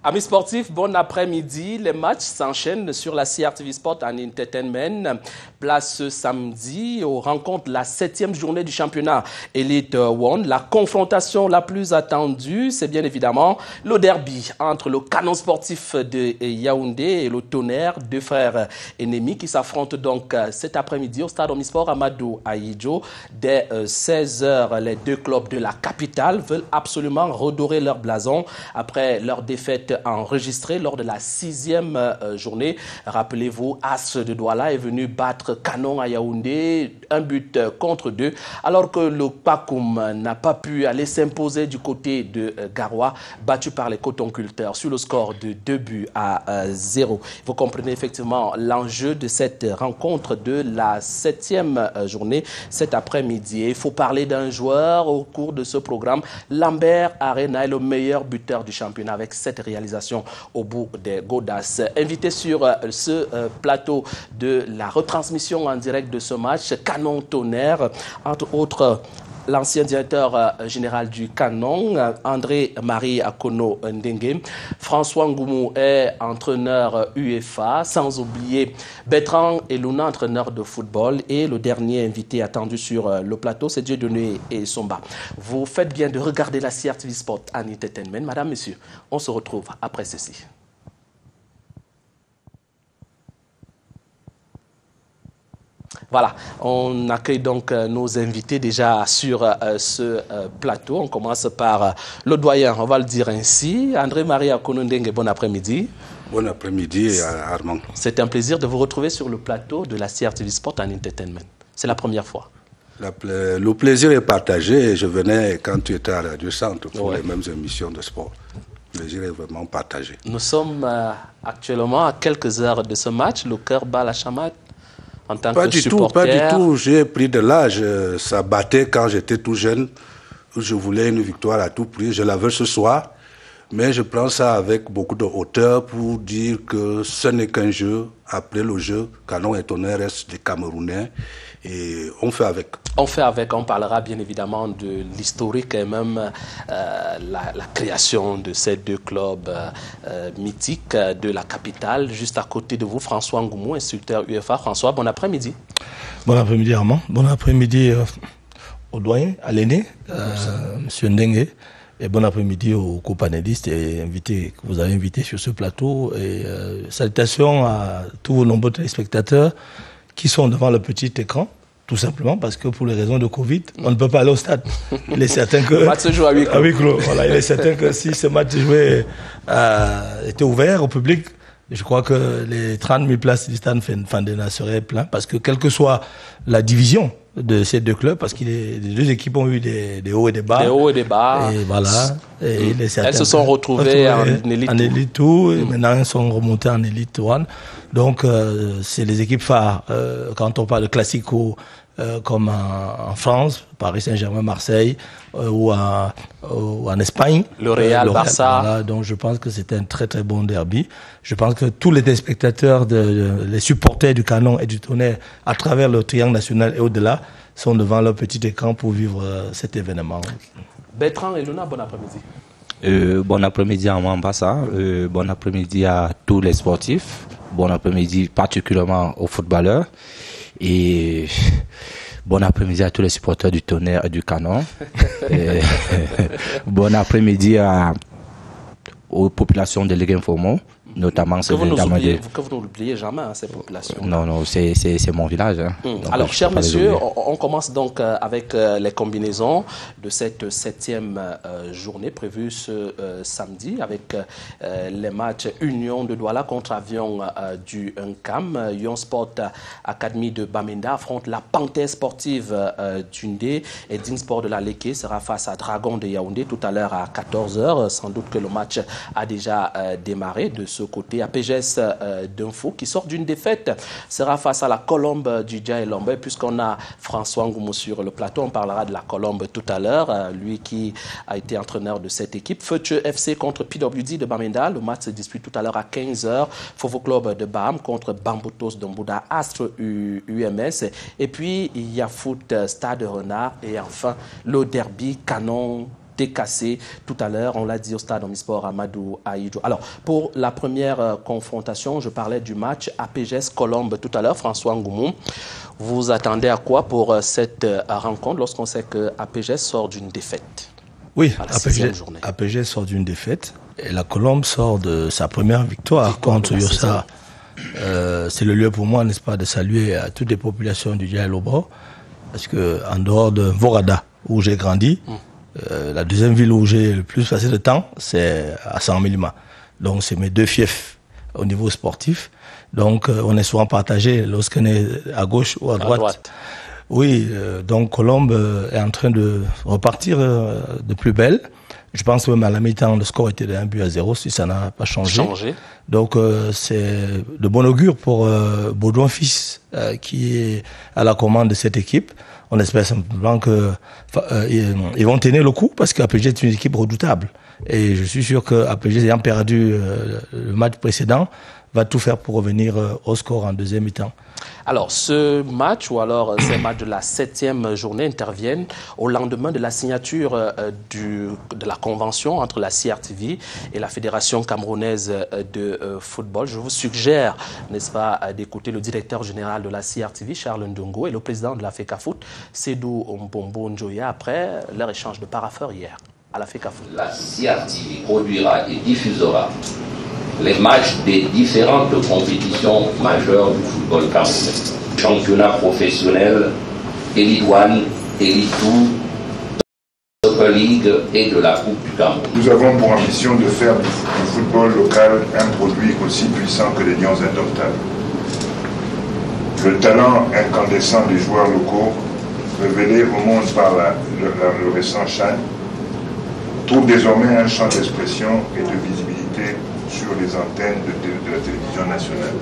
Amis sportifs, bon après-midi. Les matchs s'enchaînent sur la CRTV Sport and Entertainment. Place ce samedi aux rencontres de la 7e journée du championnat Elite One. La confrontation la plus attendue, c'est bien évidemment le derby entre le Canon sportif de Yaoundé et le Tonnerre, deux frères ennemis qui s'affrontent donc cet après-midi au stade Omnisport Amadou Ahidjo. Dès 16h, les deux clubs de la capitale veulent absolument redorer leur blason après leur défaite enregistré lors de la 6e journée. Rappelez-vous, As de Douala est venu battre Canon à Yaoundé, 1-2, alors que le Pakoum n'a pas pu aller s'imposer du côté de Garoua, battu par les cotonculteurs sur le score de 2-0. Vous comprenez effectivement l'enjeu de cette rencontre de la 7e journée cet après-midi. Il faut parler d'un joueur au cours de ce programme. Lambert Arena est le meilleur buteur du championnat avec 7 réalisations au bout des Godas. Invité sur ce plateau de la retransmission en direct de ce match, Canon Tonnerre, entre autres l'ancien directeur général du Canon, André-Marie Akono Ndengue. François Ngoumou est entraîneur UEFA, sans oublier Bertrand Eluna, entraîneur de football. Et le dernier invité attendu sur le plateau, c'est Dieudonné et Somba. Vous faites bien de regarder la CRTV Sport and Entertainment. Madame, messieurs, on se retrouve après ceci. Voilà, on accueille donc nos invités déjà sur ce plateau. On commence par le doyen, on va le dire ainsi. André-Marie Akono Ndengue, bon après-midi. Bon après-midi, Armand. C'est un plaisir de vous retrouver sur le plateau de la CRTV Sport and Entertainment. C'est la première fois. Le plaisir est partagé et je venais quand tu étais à Radio Centre pour les mêmes émissions de sport. Le plaisir est vraiment partagé. Nous sommes actuellement à quelques heures de ce match. Le cœur bat la chamade. Pas du tout. J'ai pris de l'âge. Ça battait quand j'étais tout jeune. Je voulais une victoire à tout prix. Je la veux ce soir. Mais je prends ça avec beaucoup de hauteur pour dire que ce n'est qu'un jeu. Après le jeu, Canon et Tonnerre restent des Camerounais. Et on fait avec. On fait avec. On parlera bien évidemment de l'historique et même la création de ces deux clubs mythiques de la capitale. Juste à côté de vous, François Ngoumou, instructeur UEFA. François, bon après-midi. Bon après-midi Armand. Bon après-midi au doyen, à l'aîné, M. Ndengue. Et bon après-midi aux co-panélistes et invités que vous avez invités sur ce plateau. Et salutations à tous vos nombreux téléspectateurs qui sont devant le petit écran, tout simplement parce que pour les raisons de Covid, on ne peut pas aller au stade. Il est certain que... Le match se joue à huis clos. À huis clos. Voilà, il est certain que si ce match était ouvert au public, je crois que les 30 000 places du stade Fandena seraient pleines parce que quelle que soit la division de ces deux clubs, parce que les deux équipes ont eu des hauts et des bas. Des hauts et des bas. Et voilà. Et il est certain elles se sont retrouvées en Elite 2. En Elite 2, et maintenant elles sont remontées en Elite 1. Donc c'est les équipes phares. Quand on parle de classico, comme en France, Paris Saint-Germain, Marseille, ou en Espagne. Le Real, Barça. Voilà, donc je pense que c'était un très très bon derby. Je pense que tous les téléspectateurs, les supporters du Canon et du Tonnerre, à travers le triangle national et au-delà, sont devant leur petit écran pour vivre cet événement. Bertrand et Luna, bon après-midi. Bon après-midi à Mambassa, bon après-midi à tous les sportifs, bon après-midi particulièrement aux footballeurs et bon après-midi à tous les supporters du Tonnerre et du Canon. Bon après-midi aux populations de Léguin-Formont, notamment que vous n'oubliez jamais ces populations. Non, c'est mon village. Hein. Alors, chers messieurs, on commence donc avec les combinaisons de cette 7e journée prévue ce samedi avec les matchs Union de Douala contre Avion du Nkam. Yon Sport Academy de Bamenda affronte la Panthère sportive d'Undé et Dinsport de la Léké sera face à Dragon de Yaoundé tout à l'heure à 14h. Sans doute que le match a déjà démarré de ce côté. APGS d'Info qui sort d'une défaite sera face à la Colombe du Djaïlombe. Puisqu'on a François Ngoumou sur le plateau, on parlera de la Colombe tout à l'heure. Lui qui a été entraîneur de cette équipe. Feucheux FC contre PWD de Bamenda. Le match se dispute tout à l'heure à 15h. Fovo Club de Bam contre Bamboutos d'Ombouda, Astre UMS. Et puis il y a Foot Stade Renard. Et enfin le derby Canon décassé tout à l'heure, on l'a dit au stade Omnisport Amadou Ahidjo. Alors, pour la première confrontation, je parlais du match APGS Colombe tout à l'heure, François Ngoumou. Vous attendez à quoi pour cette rencontre lorsqu'on sait que APGS sort d'une défaite? Oui, APGS sort d'une défaite et la Colombe sort de sa première victoire contre Yossa. C'est le lieu pour moi, n'est-ce pas, de saluer à toutes les populations du Dialobo, parce que en dehors de Vorada, où j'ai grandi, la deuxième ville où j'ai le plus passé de temps, c'est à Saint-Milima. Donc c'est mes deux fiefs au niveau sportif. Donc on est souvent partagé lorsqu'on est à gauche ou à droite. Oui, donc Colombe est en train de repartir de plus belle. Je pense que même à la mi-temps, le score était de 1-0 si ça n'a pas changé. Donc c'est de bon augure pour Baudouin Fils qui est à la commande de cette équipe. On espère simplement qu'ils vont tenir le coup parce qu'APG est une équipe redoutable. Et je suis sûr qu'APG, ayant perdu le match précédent, va tout faire pour revenir au score en deuxième mi-temps. Alors, ce match, ou alors ces matchs de la 7e journée interviennent au lendemain de la signature de la convention entre la CRTV et la Fédération camerounaise de football. Je vous suggère, n'est-ce pas, d'écouter le directeur général de la CRTV, Charles Ndongo, et le président de la FECAFOOT, Sédou Mbombo Njoya, après leur échange de parapheurs hier à la FECAFOOT. La CRTV produira et diffusera les matchs des différentes compétitions majeures du football camerounais. Championnat professionnel, Elite 1, Elite 2, Super League et de la Coupe du Cameroun. Nous avons pour ambition de faire du football local un produit aussi puissant que les Lions indomptables. Le talent incandescent des joueurs locaux, révélé au monde par le récent CHAN, trouve désormais un champ d'expression et de visibilité sur les antennes de la télévision nationale.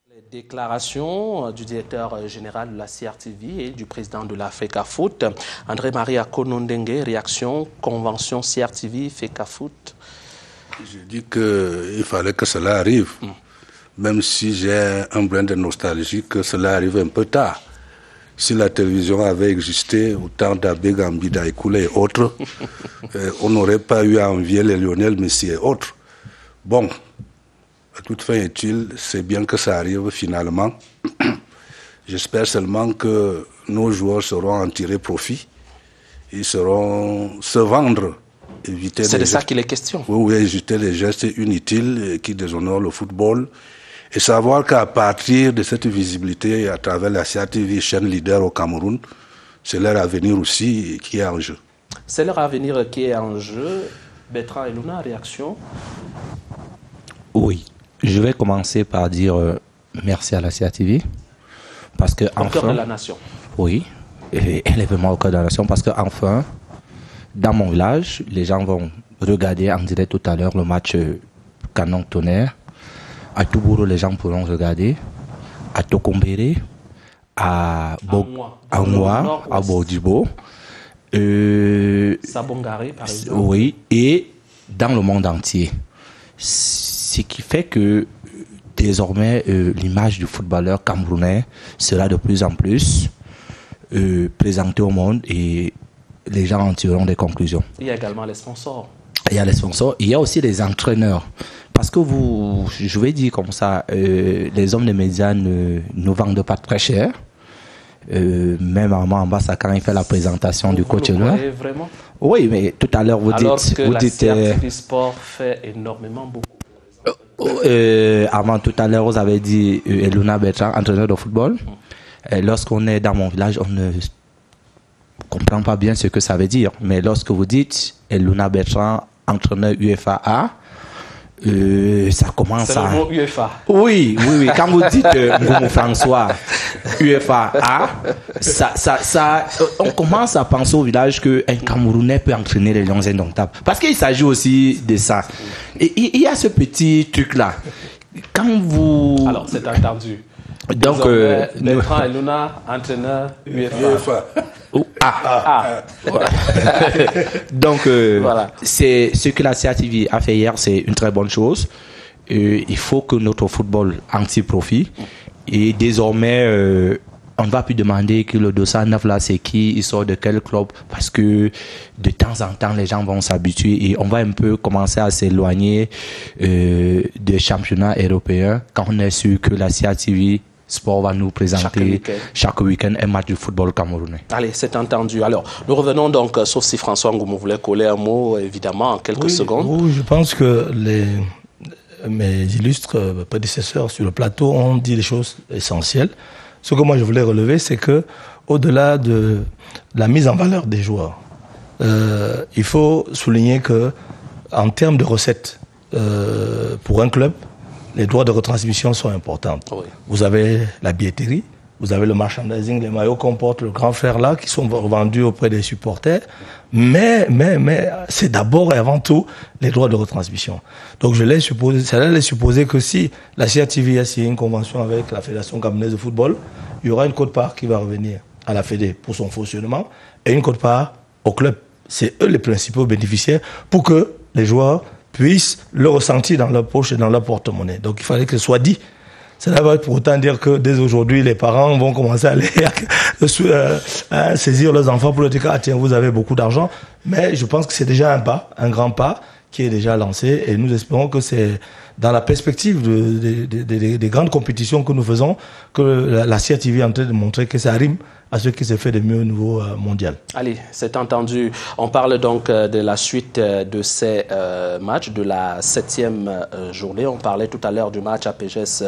Les déclarations du directeur général de la CRTV et du président de la FECAFOOT, André-Marie Akonondenge, réaction, convention CRTV, FECAFOOT. Je dis qu'il fallait que cela arrive, même si j'ai un brin de nostalgie que cela arrive un peu tard. Si la télévision avait existé au temps d'Abbé Gambi, d'Aïkoulé et autres, on n'aurait pas eu à envier les Lionel Messi et autres. Bon, à toute fin utile, c'est bien que ça arrive finalement. J'espère seulement que nos joueurs sauront en tirer profit. Ils sauront se vendre, éviter... C'est de ça qu'il est question. Oui, éviter les gestes inutiles qui déshonorent le football. Et savoir qu'à partir de cette visibilité, à travers la CRTV, chaîne leader au Cameroun, c'est leur avenir aussi qui est en jeu. C'est leur avenir qui est en jeu. Bertrand Eluna, réaction? Oui, je vais commencer par dire merci à la CRTV. Parce que au cœur de la nation. Oui, et elle est vraiment au cœur de la nation parce qu'enfin, dans mon village, les gens vont regarder en direct tout à l'heure le match Canon-Tonnerre. À Toubouro, les gens pourront regarder. À Tokombéré, à Ngoa, à Bordibo. Sabongari, par exemple. Oui, et dans le monde entier. Ce qui fait que désormais, l'image du footballeur camerounais sera de plus en plus présentée au monde et les gens en tireront des conclusions. Il y a également les sponsors. Il y a les sponsors, il y a aussi les entraîneurs. Parce que je vais dire comme ça, les hommes des médias ne nous vendent pas très cher. Même en bas, quand il fait la présentation du coach. Vous le croyez vraiment? Oui, mais tout à l'heure, vous dites... Alors que la CRTV Sport fait énormément beaucoup. Avant, tout à l'heure, vous avez dit Eluna Bertrand, entraîneur de football. Lorsqu'on est dans mon village, on ne comprend pas bien ce que ça veut dire. Mais lorsque vous dites Eluna Bertrand, entraîneur UFA, ça commence à... C'est le mot UEFA. Oui. Quand vous dites Ngoumou François, UEFA, on commence à penser au village qu'un Camerounais peut entraîner les Lions indomptables. Parce qu'il s'agit aussi de ça. Et il y a ce petit truc-là. Quand vous... Alors, c'est entendu. Donc, Bertrand Eluna, entraîneur UEFA. Donc, voilà. C'est ce que la CRTV a fait hier, c'est une très bonne chose. Il faut que notre football en tire profit. Et désormais, on ne va plus demander que le dossard 9 là, c'est qui, il sort de quel club, parce que de temps en temps, les gens vont s'habituer et on va un peu commencer à s'éloigner des championnats européens quand on est sûr que la CRTV Sport va nous présenter chaque week-end un match de football camerounais. Allez, c'est entendu. Alors, nous revenons donc, sauf si François Ngoumou voulait coller un mot, évidemment, en quelques secondes. Oui, je pense que mes illustres prédécesseurs sur le plateau ont dit des choses essentielles. Ce que moi je voulais relever, c'est que au-delà de la mise en valeur des joueurs, il faut souligner que en termes de recettes pour un club, les droits de retransmission sont importants. Oui. Vous avez la billetterie, vous avez le merchandising, les maillots qu'on porte, le grand frère là, qui sont vendus auprès des supporters. Mais c'est d'abord et avant tout les droits de retransmission. Donc ça laisse supposer que si la CRTV a signé une convention avec la Fédération camerounaise de football, il y aura une quote-part qui va revenir à la Fédé pour son fonctionnement et une quote-part au club. C'est eux les principaux bénéficiaires pour que les joueurs puissent le ressentir dans leur poche et dans leur porte-monnaie. Donc il fallait que ce soit dit. Ça ne va pas pour autant dire que dès aujourd'hui, les parents vont commencer à aller saisir leurs enfants pour leur dire « Ah tiens, vous avez beaucoup d'argent ». Mais je pense que c'est déjà un pas, un grand pas qui est déjà lancé. Et nous espérons que c'est dans la perspective des grandes compétitions que nous faisons que la CRTV est en train de montrer que ça rime à ce qui se fait de mieux au niveau mondial. Allez, c'est entendu. On parle donc de la suite de ces matchs, de la 7e journée. On parlait tout à l'heure du match à PGS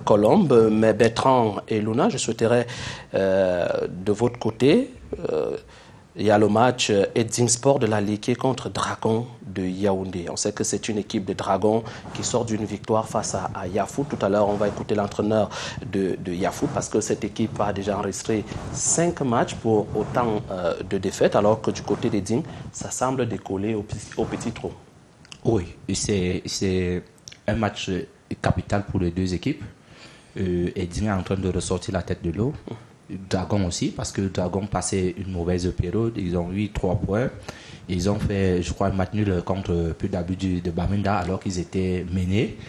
Colombe. Mais Bertrand et Luna, je souhaiterais de votre côté... il y a le match Edzing Sport de la Ligue contre Dragon de Yaoundé. On sait que c'est une équipe de Dragon qui sort d'une victoire face à Yafoot. Tout à l'heure, on va écouter l'entraîneur de Yafoot parce que cette équipe a déjà enregistré 5 matchs pour autant de défaites, alors que du côté d'Edzing, ça semble décoller au petit trou. Oui, c'est un match capital pour les deux équipes. Edzing est en train de ressortir la tête de l'eau. Dragon aussi, parce que Dragon passait une mauvaise période. Ils ont eu 3 points. Ils ont fait, je crois, un match nul contre Pudabu de Bamenda alors qu'ils étaient menés.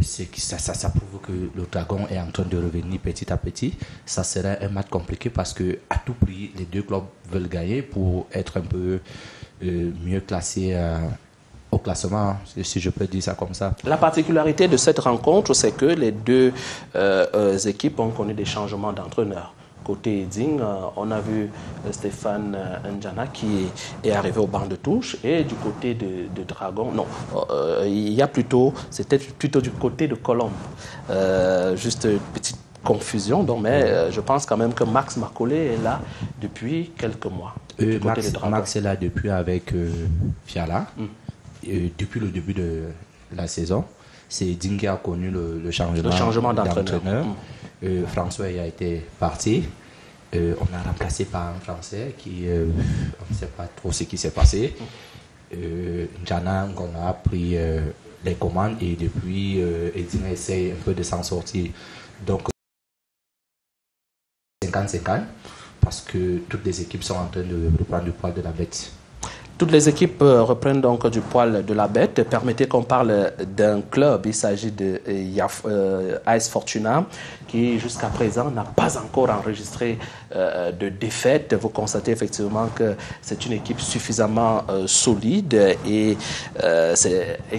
Ça prouve que le Dragon est en train de revenir petit à petit. Ça serait un match compliqué parce que à tout prix, les deux clubs veulent gagner pour être un peu mieux classés au classement, si je peux dire ça comme ça. La particularité de cette rencontre, c'est que les deux équipes ont connu des changements d'entraîneur. Côté Edzing, on a vu Stéphane Ndjana qui est arrivé au banc de touche, et du côté de Dragon, non, c'était plutôt du côté de Colombe. Juste une petite confusion, donc, mais je pense quand même que Max Makolé est là depuis quelques mois. Max est là depuis avec Fiala. Depuis le début de la saison. C'est Edzing qui a connu le changement d'entraîneur. François a été parti. On a remplacé par un Français qui, on ne sait pas trop ce qui s'est passé. Ndjana, on a pris les commandes et depuis, Edzing essaie un peu de s'en sortir. Donc, 50-50, parce que toutes les équipes sont en train de reprendre du poids de la bête. Toutes les équipes reprennent donc du poil de la bête. Permettez qu'on parle d'un club. Il s'agit de AS Fortuna qui jusqu'à présent n'a pas encore enregistré de défaite. Vous constatez effectivement que c'est une équipe suffisamment solide et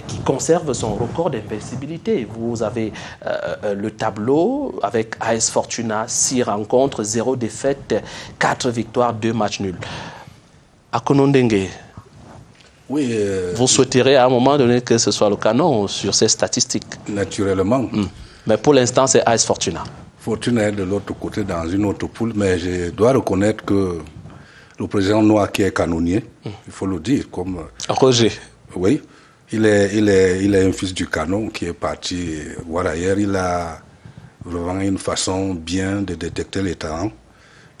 qui conserve son record d'invincibilité. Vous avez le tableau avec AS Fortuna, 6 rencontres, 0 défaite, 4 victoires, 2 matchs nuls. Akonondengue, oui, vous souhaiterez à un moment donné que ce soit le canon sur ces statistiques? Naturellement. Mais pour l'instant, c'est AS Fortuna. Fortuna est de l'autre côté dans une autre poule, mais je dois reconnaître que le président Noah qui est canonnier, il faut le dire, comme... Roger. Oui, il est un fils du canon qui est parti voir ailleurs. Il a vraiment une façon bien de détecter les talents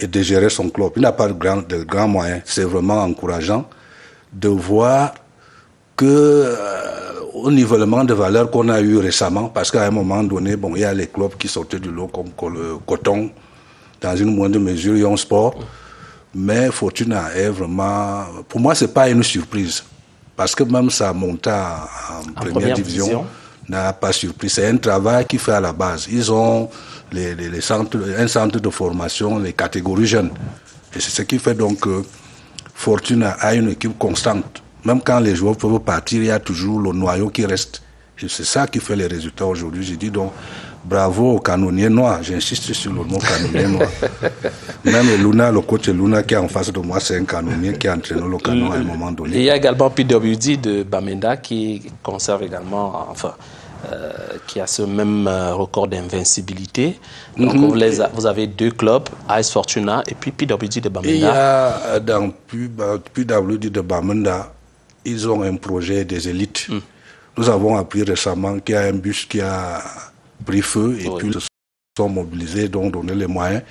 et de gérer son club. Il n'a pas de grands moyens. C'est vraiment encourageant de voir que au nivellement de valeur qu'on a eu récemment, parce qu'à un moment donné, bon, il y a les clubs qui sortaient du lot comme le Coton, dans une moindre mesure, Young Sport, mais Fortuna est vraiment, pour moi, c'est pas une surprise, parce que même ça montait en première division, n'a pas surpris. C'est un travail qui fait à la base. Ils ont un centre de formation, les catégories jeunes. Et c'est ce qui fait donc que Fortuna a une équipe constante. Même quand les joueurs peuvent partir, il y a toujours le noyau qui reste. Et c'est ça qui fait les résultats aujourd'hui. J'ai dit donc bravo aux canonniers noirs. J'insiste sur le mot canonnier noir. Même Luna, le coach Luna qui est en face de moi, c'est un canonnier qui a entraîné le canon à un moment donné. Il y a également PWD de Bamenda qui conserve également, enfin, qui a ce même record d'invincibilité. Donc vous avez deux clubs, AS Fortuna et puis PWD de Bamenda. Il y a dans PWD de Bamenda, ils ont un projet des élites. Nous avons appris récemment qu'il y a un bus qui a pris feu et puis ils se sont mobilisés, donc donné les moyens.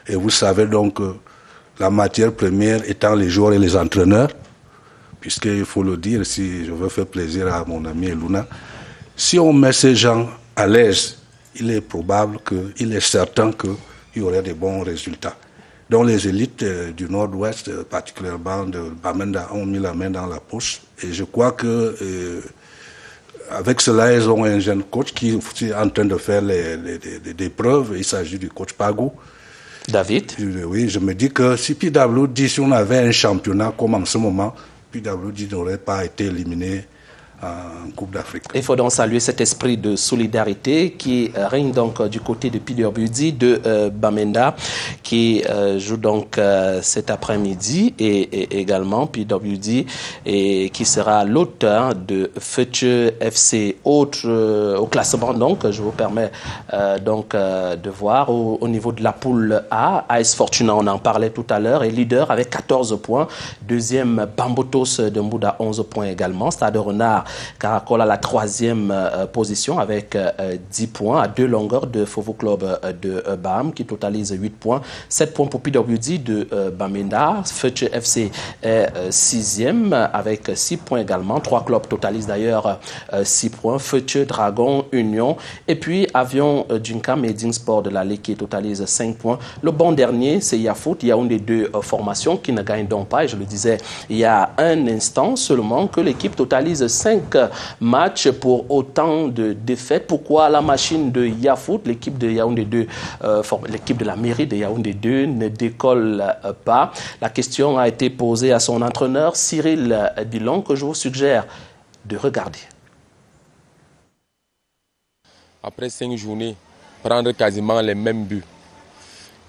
Et vous savez donc la matière première étant les joueurs et les entraîneurs, puisqu'il faut le dire, si je veux faire plaisir à mon ami Luna, si on met ces gens à l'aise, il est probable il est certain qu'il y aurait de bons résultats. Donc les élites du Nord-Ouest, particulièrement de Bamenda, ont mis la main dans la poche. Et je crois que avec cela, ils ont un jeune coach qui est en train de faire des preuves. Il s'agit du coach Pago. David. Oui, je me dis que si PWD, si on avait un championnat comme en ce moment, PWD n'aurait pas été éliminé en Coupe d'Afrique. Il faut donc saluer cet esprit de solidarité qui règne donc du côté de PWD de Bamenda qui joue donc cet après-midi et également PWD et qui sera l'auteur de Future FC autre au classement. Donc je vous permets donc de voir au niveau de la poule A, AS Fortuna, on en parlait tout à l'heure, est leader avec 14 points. Deuxième, Bambotos de Mbouda, 11 points également. Stade Renard Caracol à la troisième position avec 10 points à 2 longueurs de Fovo Club de Baham qui totalise 8 points. 7 points pour PWD de Bamenda. Future FC est 6e avec 6 points également. 3 clubs totalisent d'ailleurs 6 points. Future, Dragon, Union. Et puis Avion Djunkam et Ding Sport de la Ligue qui totalise 5 points. Le bon dernier, c'est Yafoot. Il y a une des deux formations qui ne gagne donc pas. Et je le disais il y a un instant seulement que l'équipe totalise 5 matchs pour autant de défaites. Pourquoi la machine de Yafoot, l'équipe de Yaoundé 2, l'équipe de la mairie de Yaoundé 2 ne décolle pas? La question a été posée à son entraîneur Cyril Bilon que je vous suggère de regarder. Après 5 journées, prendre quasiment les mêmes buts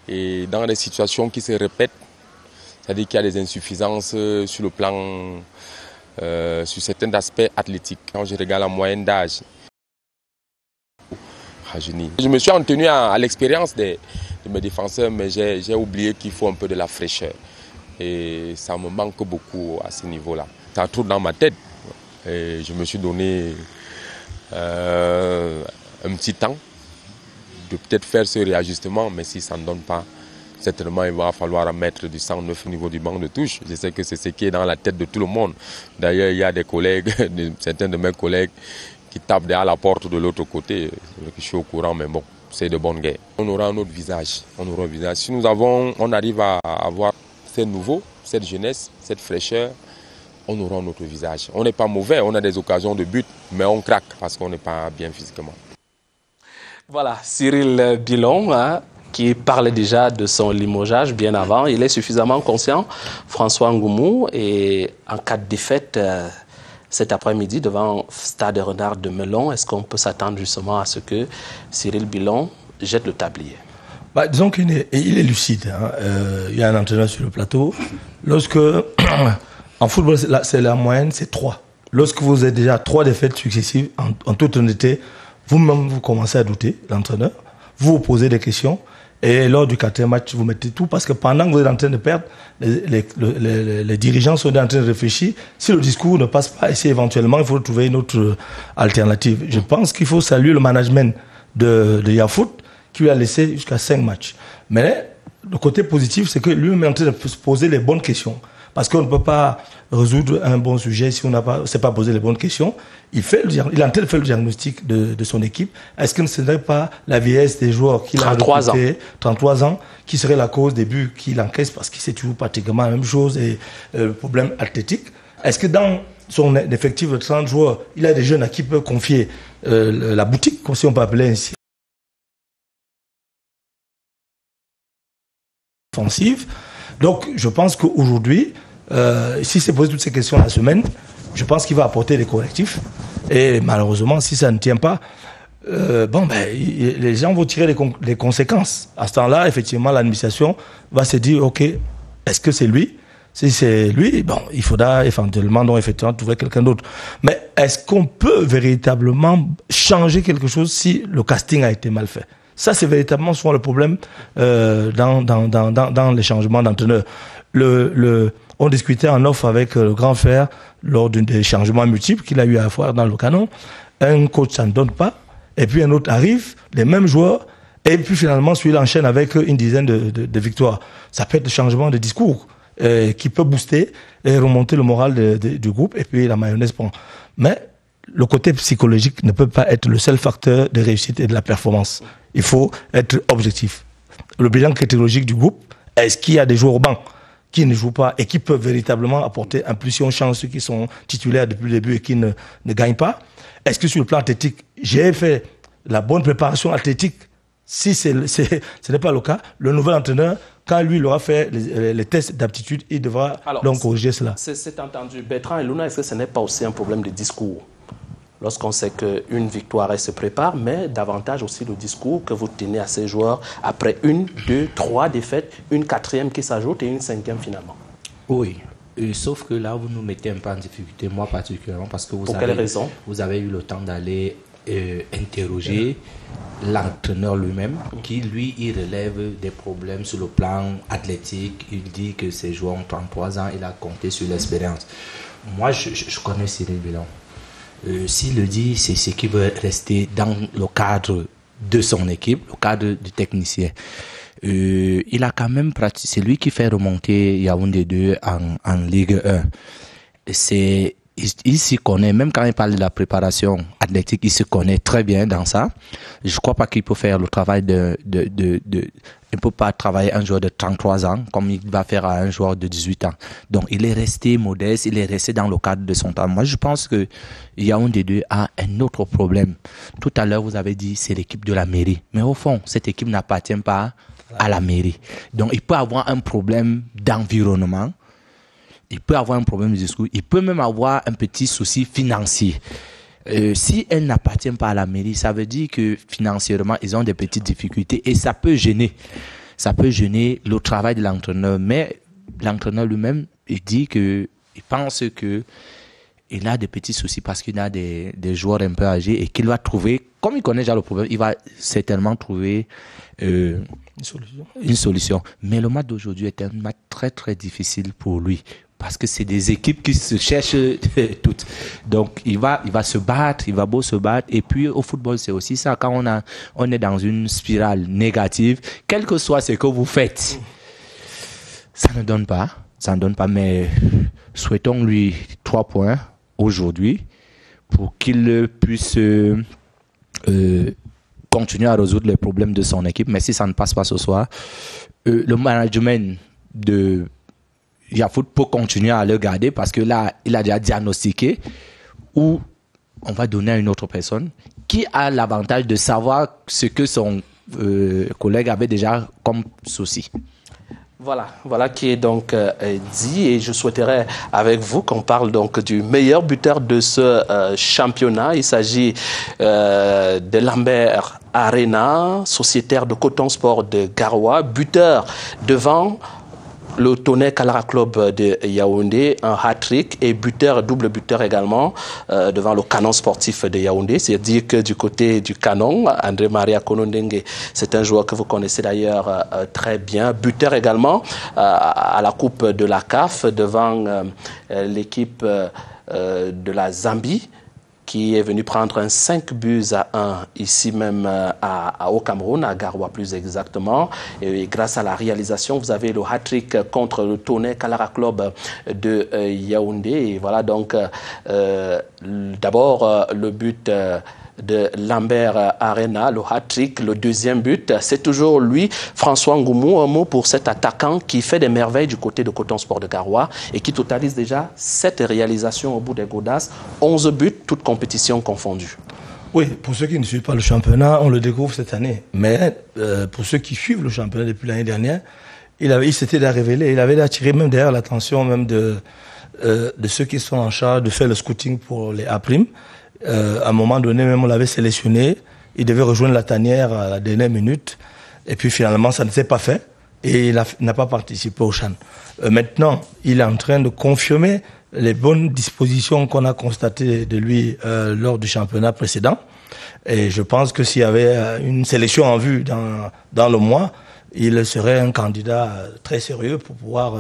et dans des situations qui se répètent, c'est-à-dire qu'il y a des insuffisances sur le plan sur certains aspects athlétiques. Quand je regarde la moyenne d'âge, je me suis en tenu à l'expérience de mes défenseurs, mais j'ai oublié qu'il faut un peu de la fraîcheur. Et ça me manque beaucoup à ce niveau-là. Ça tourne dans ma tête. Et je me suis donné un petit temps de peut-être faire ce réajustement, mais si ça ne donne pas, certainement, il va falloir mettre du 109 au niveau du banc de touche. Je sais que c'est ce qui est dans la tête de tout le monde. D'ailleurs, il y a des collègues, certains de mes collègues, qui tapent derrière la porte de l'autre côté. Je suis au courant, mais bon, c'est de bonne guerre. On aura un autre visage. On aura un visage. Si on arrive à avoir ces nouveaux, cette jeunesse, cette fraîcheur, on aura un autre visage. On n'est pas mauvais, on a des occasions de but, mais on craque parce qu'on n'est pas bien physiquement. Voilà, Cyril Bilon, qui parlait déjà de son limogeage bien avant. Il est suffisamment conscient, François Ngoumou, et en cas de défaite cet après-midi devant Stade Renard de Melon, est-ce qu'on peut s'attendre justement à ce que Cyril Bilon jette le tablier? Disons qu'il est lucide. Il y a un entraîneur sur le plateau. Lorsque, en football, c'est la moyenne, c'est 3. Lorsque vous avez déjà 3 défaites successives, en toute honnêteté, vous-même, vous commencez à douter, l'entraîneur. Vous vous posez des questions. Et lors du 4e match, vous mettez tout. Parce que pendant que vous êtes en train de perdre, les dirigeants sont en train de réfléchir. Si le discours ne passe pas, si éventuellement, il faut trouver une autre alternative. Je pense qu'il faut saluer le management de Yafoot qui lui a laissé jusqu'à 5 matchs. Mais le côté positif, c'est que lui-même est en train de se poser les bonnes questions. Parce qu'on ne peut pas résoudre un bon sujet si on ne s'est pas posé les bonnes questions. Il est en train de faire le diagnostic de son équipe. Est-ce que ce n'est pas la vieillesse des joueurs qu'il a recrutés, 33 ans, qui serait la cause des buts qu'il encaisse parce que c'est toujours pratiquement la même chose et le problème athlétique? Est-ce que dans son effectif de 30 joueurs, il a des jeunes à qui peut confier la boutique, si on peut appeler ainsi. Offensive. Donc, je pense qu'aujourd'hui, si c'est posé toutes ces questions la semaine, je pense qu'il va apporter des correctifs. Et malheureusement, si ça ne tient pas, les gens vont tirer les conséquences. À ce temps-là, effectivement, l'administration va se dire, OK, est-ce que c'est lui? Si c'est lui, il faudra éventuellement trouver quelqu'un d'autre. Mais est-ce qu'on peut véritablement changer quelque chose si le casting a été mal fait? Ça, c'est véritablement souvent le problème dans les changements d'entraîneur. On discutait en off avec le grand frère lors des changements multiples qu'il a eu à faire dans le canon. Un coach, ça ne donne pas. Et puis un autre arrive, les mêmes joueurs. Et puis finalement, celui-là enchaîne avec une dizaine de victoires. Ça peut être le changement de discours qui peut booster et remonter le moral du groupe. Et puis la mayonnaise prend. Mais le côté psychologique ne peut pas être le seul facteur de réussite et de la performance. Il faut être objectif. Le bilan critéologique du groupe, est-ce qu'il y a des joueurs au banc qui ne jouent pas et qui peuvent véritablement apporter impulsion, chance, ceux qui sont titulaires depuis le début et qui ne gagnent pas? Est-ce que sur le plan athlétique, j'ai fait la bonne préparation athlétique? Si ce n'est pas le cas, le nouvel entraîneur, quand lui il aura fait les tests d'aptitude, il devra donc corriger cela. C'est entendu. Bertrand et Luna, est-ce que ce n'est pas aussi un problème de discours? Lorsqu'on sait qu'une victoire, elle se prépare, mais davantage aussi le discours que vous tenez à ces joueurs après 1, 2, 3 défaites, une 4e qui s'ajoute et une 5e finalement. Oui, sauf que là, vous nous mettez un peu en difficulté, moi particulièrement, parce que Pour quelle raison? Vous avez eu le temps d'aller interroger l'entraîneur lui-même, qui lui, il relève des problèmes sur le plan athlétique. Il dit que ses joueurs ont 33 ans, il a compté sur l'expérience. Moi, je connais Cyril Bellon. S'il le dit, c'est ce qui veut rester dans le cadre de son équipe, le cadre du technicien. Il a quand même pratiqué, c'est lui qui fait remonter Yaoundé 2 en Ligue 1. Il s'y connaît, même quand il parle de la préparation athlétique, il se connaît très bien dans ça. Je ne crois pas qu'il peut faire le travail il ne peut pas travailler un joueur de 33 ans comme il va faire à un joueur de 18 ans. Donc, il est resté modeste, il est resté dans le cadre de son temps. Moi, je pense que Yaoundé 2 a un autre problème. Tout à l'heure, vous avez dit c'est l'équipe de la mairie. Mais au fond, cette équipe n'appartient pas à la mairie. Donc, il peut avoir un problème d'environnement. Il peut avoir un problème de discours. Il peut même avoir un petit souci financier. Si elle n'appartient pas à la mairie, ça veut dire que financièrement, ils ont des petites difficultés et ça peut gêner. Ça peut gêner le travail de l'entraîneur. Mais l'entraîneur lui-même, il pense que il a des petits soucis parce qu'il a des joueurs un peu âgés et qu'il va trouver, comme il connaît déjà le problème, il va certainement trouver une solution. Mais le match d'aujourd'hui est un match très très difficile pour lui. Parce que c'est des équipes qui se cherchent toutes. Donc, il va se battre, il va beau se battre. Et puis, au football, c'est aussi ça. Quand on est dans une spirale négative, quel que soit ce que vous faites, ça ne donne pas. Ça ne donne pas. Mais souhaitons-lui 3 points aujourd'hui pour qu'il puisse continuer à résoudre les problèmes de son équipe. Mais si ça ne passe pas ce soir, le management de Yafoot peut continuer à le garder parce que là, il a déjà diagnostiqué ou on va donner à une autre personne qui a l'avantage de savoir ce que son collègue avait déjà comme souci. Voilà qui est donc dit et je souhaiterais avec vous qu'on parle donc du meilleur buteur de ce championnat. Il s'agit de Lambert Arena, sociétaire de Coton Sport de Garoua, buteur devant le Tonnerre Kalara Club de Yaoundé, un hat-trick et double buteur également devant le Canon sportif de Yaoundé. C'est-à-dire que du côté du Canon, André Maria Konondengue, c'est un joueur que vous connaissez d'ailleurs très bien. Buteur également à la Coupe de la CAF devant l'équipe de la Zambie, qui est venu prendre un 5-1 ici même au Cameroun, à Garoua plus exactement. Et grâce à la réalisation, vous avez le hat-trick contre le Tonnerre Kalara Club de Yaoundé. Et voilà donc d'abord le but de Lambert Arena, le hat-trick, le deuxième but. C'est toujours lui, François Ngoumou. Un mot pour cet attaquant qui fait des merveilles du côté de Coton Sport de Garoua et qui totalise déjà 7 réalisations au bout des godasses, 11 buts, toutes compétitions confondues. Oui, pour ceux qui ne suivent pas le championnat, on le découvre cette année. Mais pour ceux qui suivent le championnat depuis l'année dernière, il s'était révélé, il avait attiré même derrière l'attention même de ceux qui sont en charge de faire le scouting pour les A'. À un moment donné, même on l'avait sélectionné, il devait rejoindre la tanière à la dernière minute, et puis finalement ça ne s'est pas fait, et il n'a pas participé au CHAN. Maintenant, il est en train de confirmer les bonnes dispositions qu'on a constatées de lui lors du championnat précédent. Et je pense que s'il y avait une sélection en vue dans le mois, il serait un candidat très sérieux pour pouvoir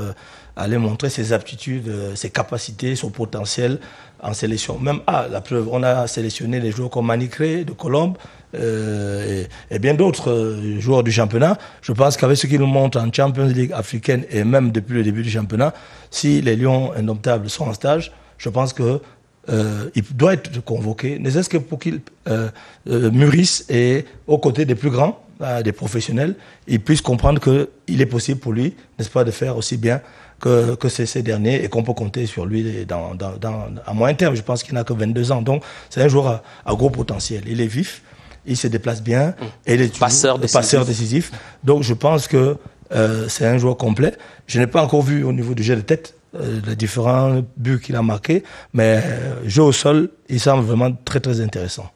aller montrer ses aptitudes, ses capacités, son potentiel en sélection. Même la preuve, on a sélectionné des joueurs comme Manicré de Colombe et bien d'autres joueurs du championnat. Je pense qu'avec ce qu'ils nous montrent en Champions League africaine et même depuis le début du championnat, si les Lions indomptables sont en stage, je pense que il doit être convoqué, ne serait-ce que pour qu'il mûrisse et aux côtés des plus grands, des professionnels, il puisse comprendre qu'il est possible pour lui, n'est-ce pas, de faire aussi bien que ces derniers et qu'on peut compter sur lui à moyen terme. Je pense qu'il n'a que 22 ans, donc c'est un joueur à gros potentiel. Il est vif, il se déplace bien, et il est passeur décisif. Donc je pense que c'est un joueur complet. Je n'ai pas encore vu au niveau du jeu de tête les différents buts qu'il a marqués, mais jeu au sol, il semble vraiment très très intéressant.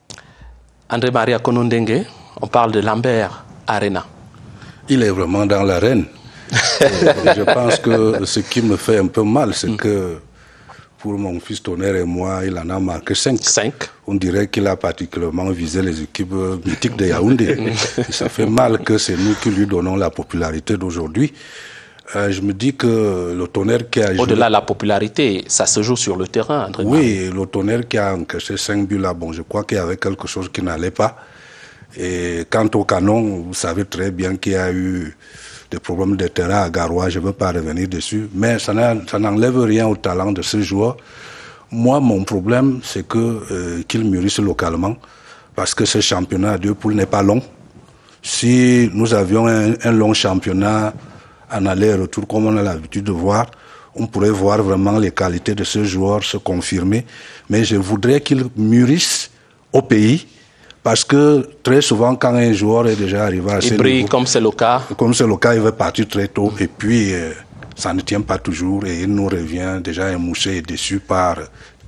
André Maria Konondengue, on parle de Lambert Arena. Il est vraiment dans l'arène. Je pense que ce qui me fait un peu mal, c'est que pour mon fils Tonnerre et moi, il en a marqué 5. On dirait qu'il a particulièrement visé les équipes mythiques de Yaoundé. Ça fait mal que c'est nous qui lui donnons la popularité d'aujourd'hui. Je me dis que le Tonnerre qui a joué... Au-delà de la popularité, ça se joue sur le terrain, André. Oui, le Tonnerre qui a encaissé 5 buts là, bon, je crois qu'il y avait quelque chose qui n'allait pas. Et quant au Canon, vous savez très bien qu'il y a eu des problèmes de terrain à Garoua, je ne veux pas revenir dessus, mais ça n'enlève rien au talent de ce joueur. Moi, mon problème, c'est qu'il mûrisse localement, parce que ce championnat de poules n'est pas long. Si nous avions un long championnat en aller-retour, comme on a l'habitude de voir, on pourrait voir vraiment les qualités de ce joueur se confirmer. Mais je voudrais qu'il mûrisse au pays, parce que très souvent, quand un joueur est déjà arrivé à ce niveau... Il brille, comme c'est le cas. Comme c'est le cas, il va partir très tôt. Et puis, ça ne tient pas toujours. Et il nous revient déjà émoussé et déçu par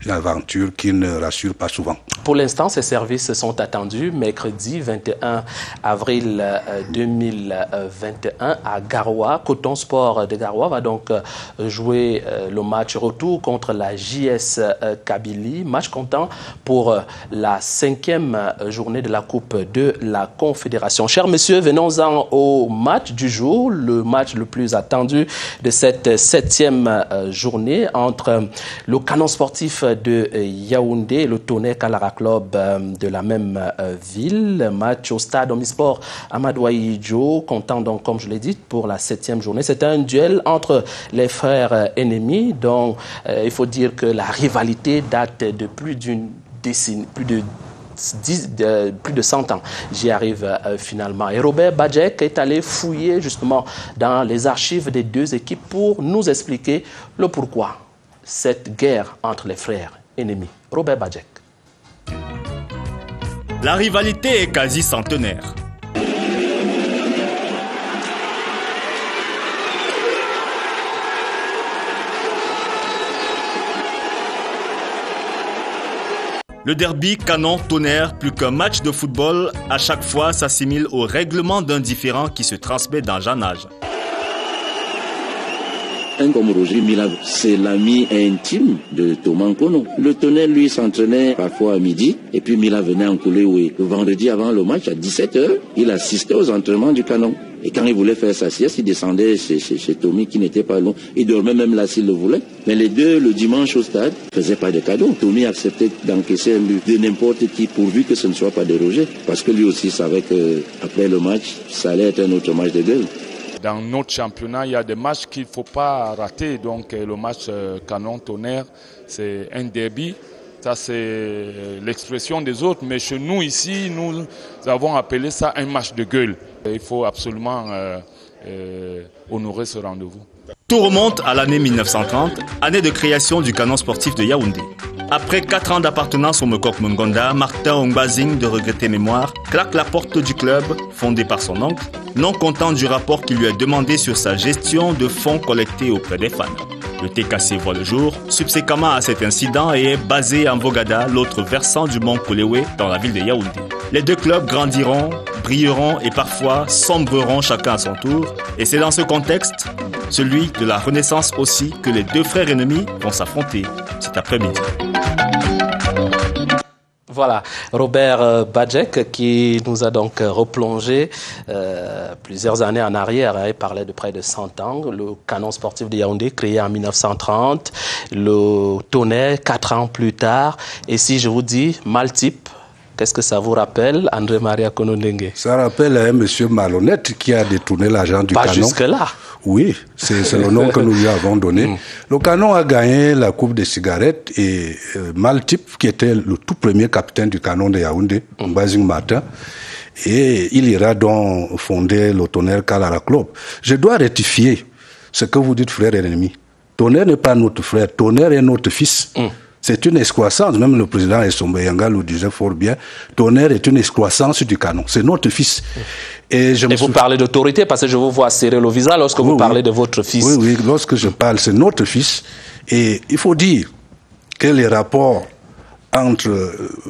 une aventure qui ne rassure pas souvent. Pour l'instant, ces services sont attendus mercredi 21 avril 2021 à Garoua. Coton Sport de Garoua va donc jouer le match retour contre la JS Kabylie. Match comptant pour la 5e journée de la Coupe de la Confédération. Chers messieurs, venons-en au match du jour, le match le plus attendu de cette 7e journée entre le Canon sportif de Yaoundé et le Tonnerre Kalara Club de la même ville. Match au stade Omnisport Amadou Ahidjo, comptant donc, comme je l'ai dit, pour la 7e journée. C'est un duel entre les frères ennemis, dont il faut dire que la rivalité date de plus d'une décennie, plus de 100 ans. J'y arrive finalement. Et Robert Badjek est allé fouiller justement dans les archives des deux équipes pour nous expliquer le pourquoi cette guerre entre les frères ennemis. Robert Badjek. La rivalité est quasi centenaire. Le derby Canon-Tonnerre, plus qu'un match de football, à chaque fois s'assimile au règlement d'un différend qui se transmet d'âge en âge. Un comme Roger Mila, c'est l'ami intime de Thomas Nkono. Le Tonnerre, lui, s'entraînait parfois à midi, et puis Mila venait en Kouléoué. Le vendredi avant le match, à 17h, il assistait aux entraînements du Canon. Et quand il voulait faire sa sieste, il descendait chez Tommy, qui n'était pas long. Il dormait même là s'il le voulait. Mais les deux, le dimanche au stade, ne faisaient pas de cadeaux. Tommy acceptait d'encaisser un but de n'importe qui, pourvu que ce ne soit pas de Roger. Parce que lui aussi savait qu'après le match, ça allait être un autre match de gueule. Dans notre championnat, il y a des matchs qu'il ne faut pas rater. Donc le match Canon-Tonnerre, c'est un derby. Ça, c'est l'expression des autres. Mais chez nous, ici, nous avons appelé ça un match de gueule. Il faut absolument honorer ce rendez-vous. Tout remonte à l'année 1930, année de création du canon sportif de Yaoundé. Après 4 ans d'appartenance au Mekok Mungonda, Martin Ongbazing, de regrettée mémoire, claque la porte du club, fondé par son oncle, non content du rapport qui lui est demandé sur sa gestion de fonds collectés auprès des fans. Le TKC voit le jour, subséquemment à cet incident, et est basé en Vogada, l'autre versant du mont Kolewe, dans la ville de Yaoundé. Les deux clubs grandiront, brilleront et parfois sombreront chacun à son tour. Et c'est dans ce contexte, celui de la Renaissance aussi, que les deux frères ennemis vont s'affronter cet après-midi. Voilà, Robert Badjek qui nous a donc replongé plusieurs années en arrière. Il parlait de près de 100 ans. Le canon sportif de Yaoundé, créé en 1930. Le Tonnerre, 4 ans plus tard. Et si je vous dis Maltype, qu'est-ce que ça vous rappelle, André Maria Konondengue? Ça rappelle un monsieur malhonnête qui a détourné l'argent du canon. Pas jusque-là. Oui, c'est le nom que nous lui avons donné. Le canon a gagné la coupe des cigarettes et Maltype, qui était le tout premier capitaine du canon de Yaoundé, Mbazing Martin, et il ira donc fonder le Tonnerre Kalara Club. Je dois rectifier ce que vous dites, frère et ennemi. Tonnerre n'est pas notre frère, Tonnerre est notre fils. C'est une excroissance, même le président Essombe Yanga le disait fort bien, Tonnerre est une excroissance du canon, c'est notre fils. Et vous parlez d'autorité parce que je vous vois serrer le visage lorsque vous parlez de votre fils. Oui, lorsque je parle, c'est notre fils. Et il faut dire que les rapports entre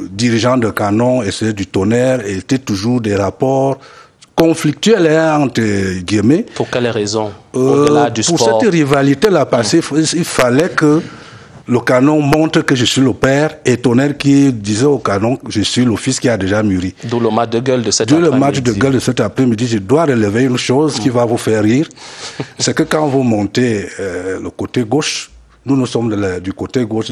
dirigeants de canon et ceux du Tonnerre étaient toujours des rapports conflictuels, entre guillemets. Pour quelles raisons? Au-delà du sport. Pour cette rivalité-là, parce qu'il fallait que le canon montre que je suis le père et Tonnerre qui disait au canon je suis le fils qui a déjà mûri. D'où le match de gueule de cet après-midi. D'où le match de gueule de cet après-midi. Je dois relever une chose qui va vous faire rire. C'est que quand vous montez le côté gauche, nous sommes du côté gauche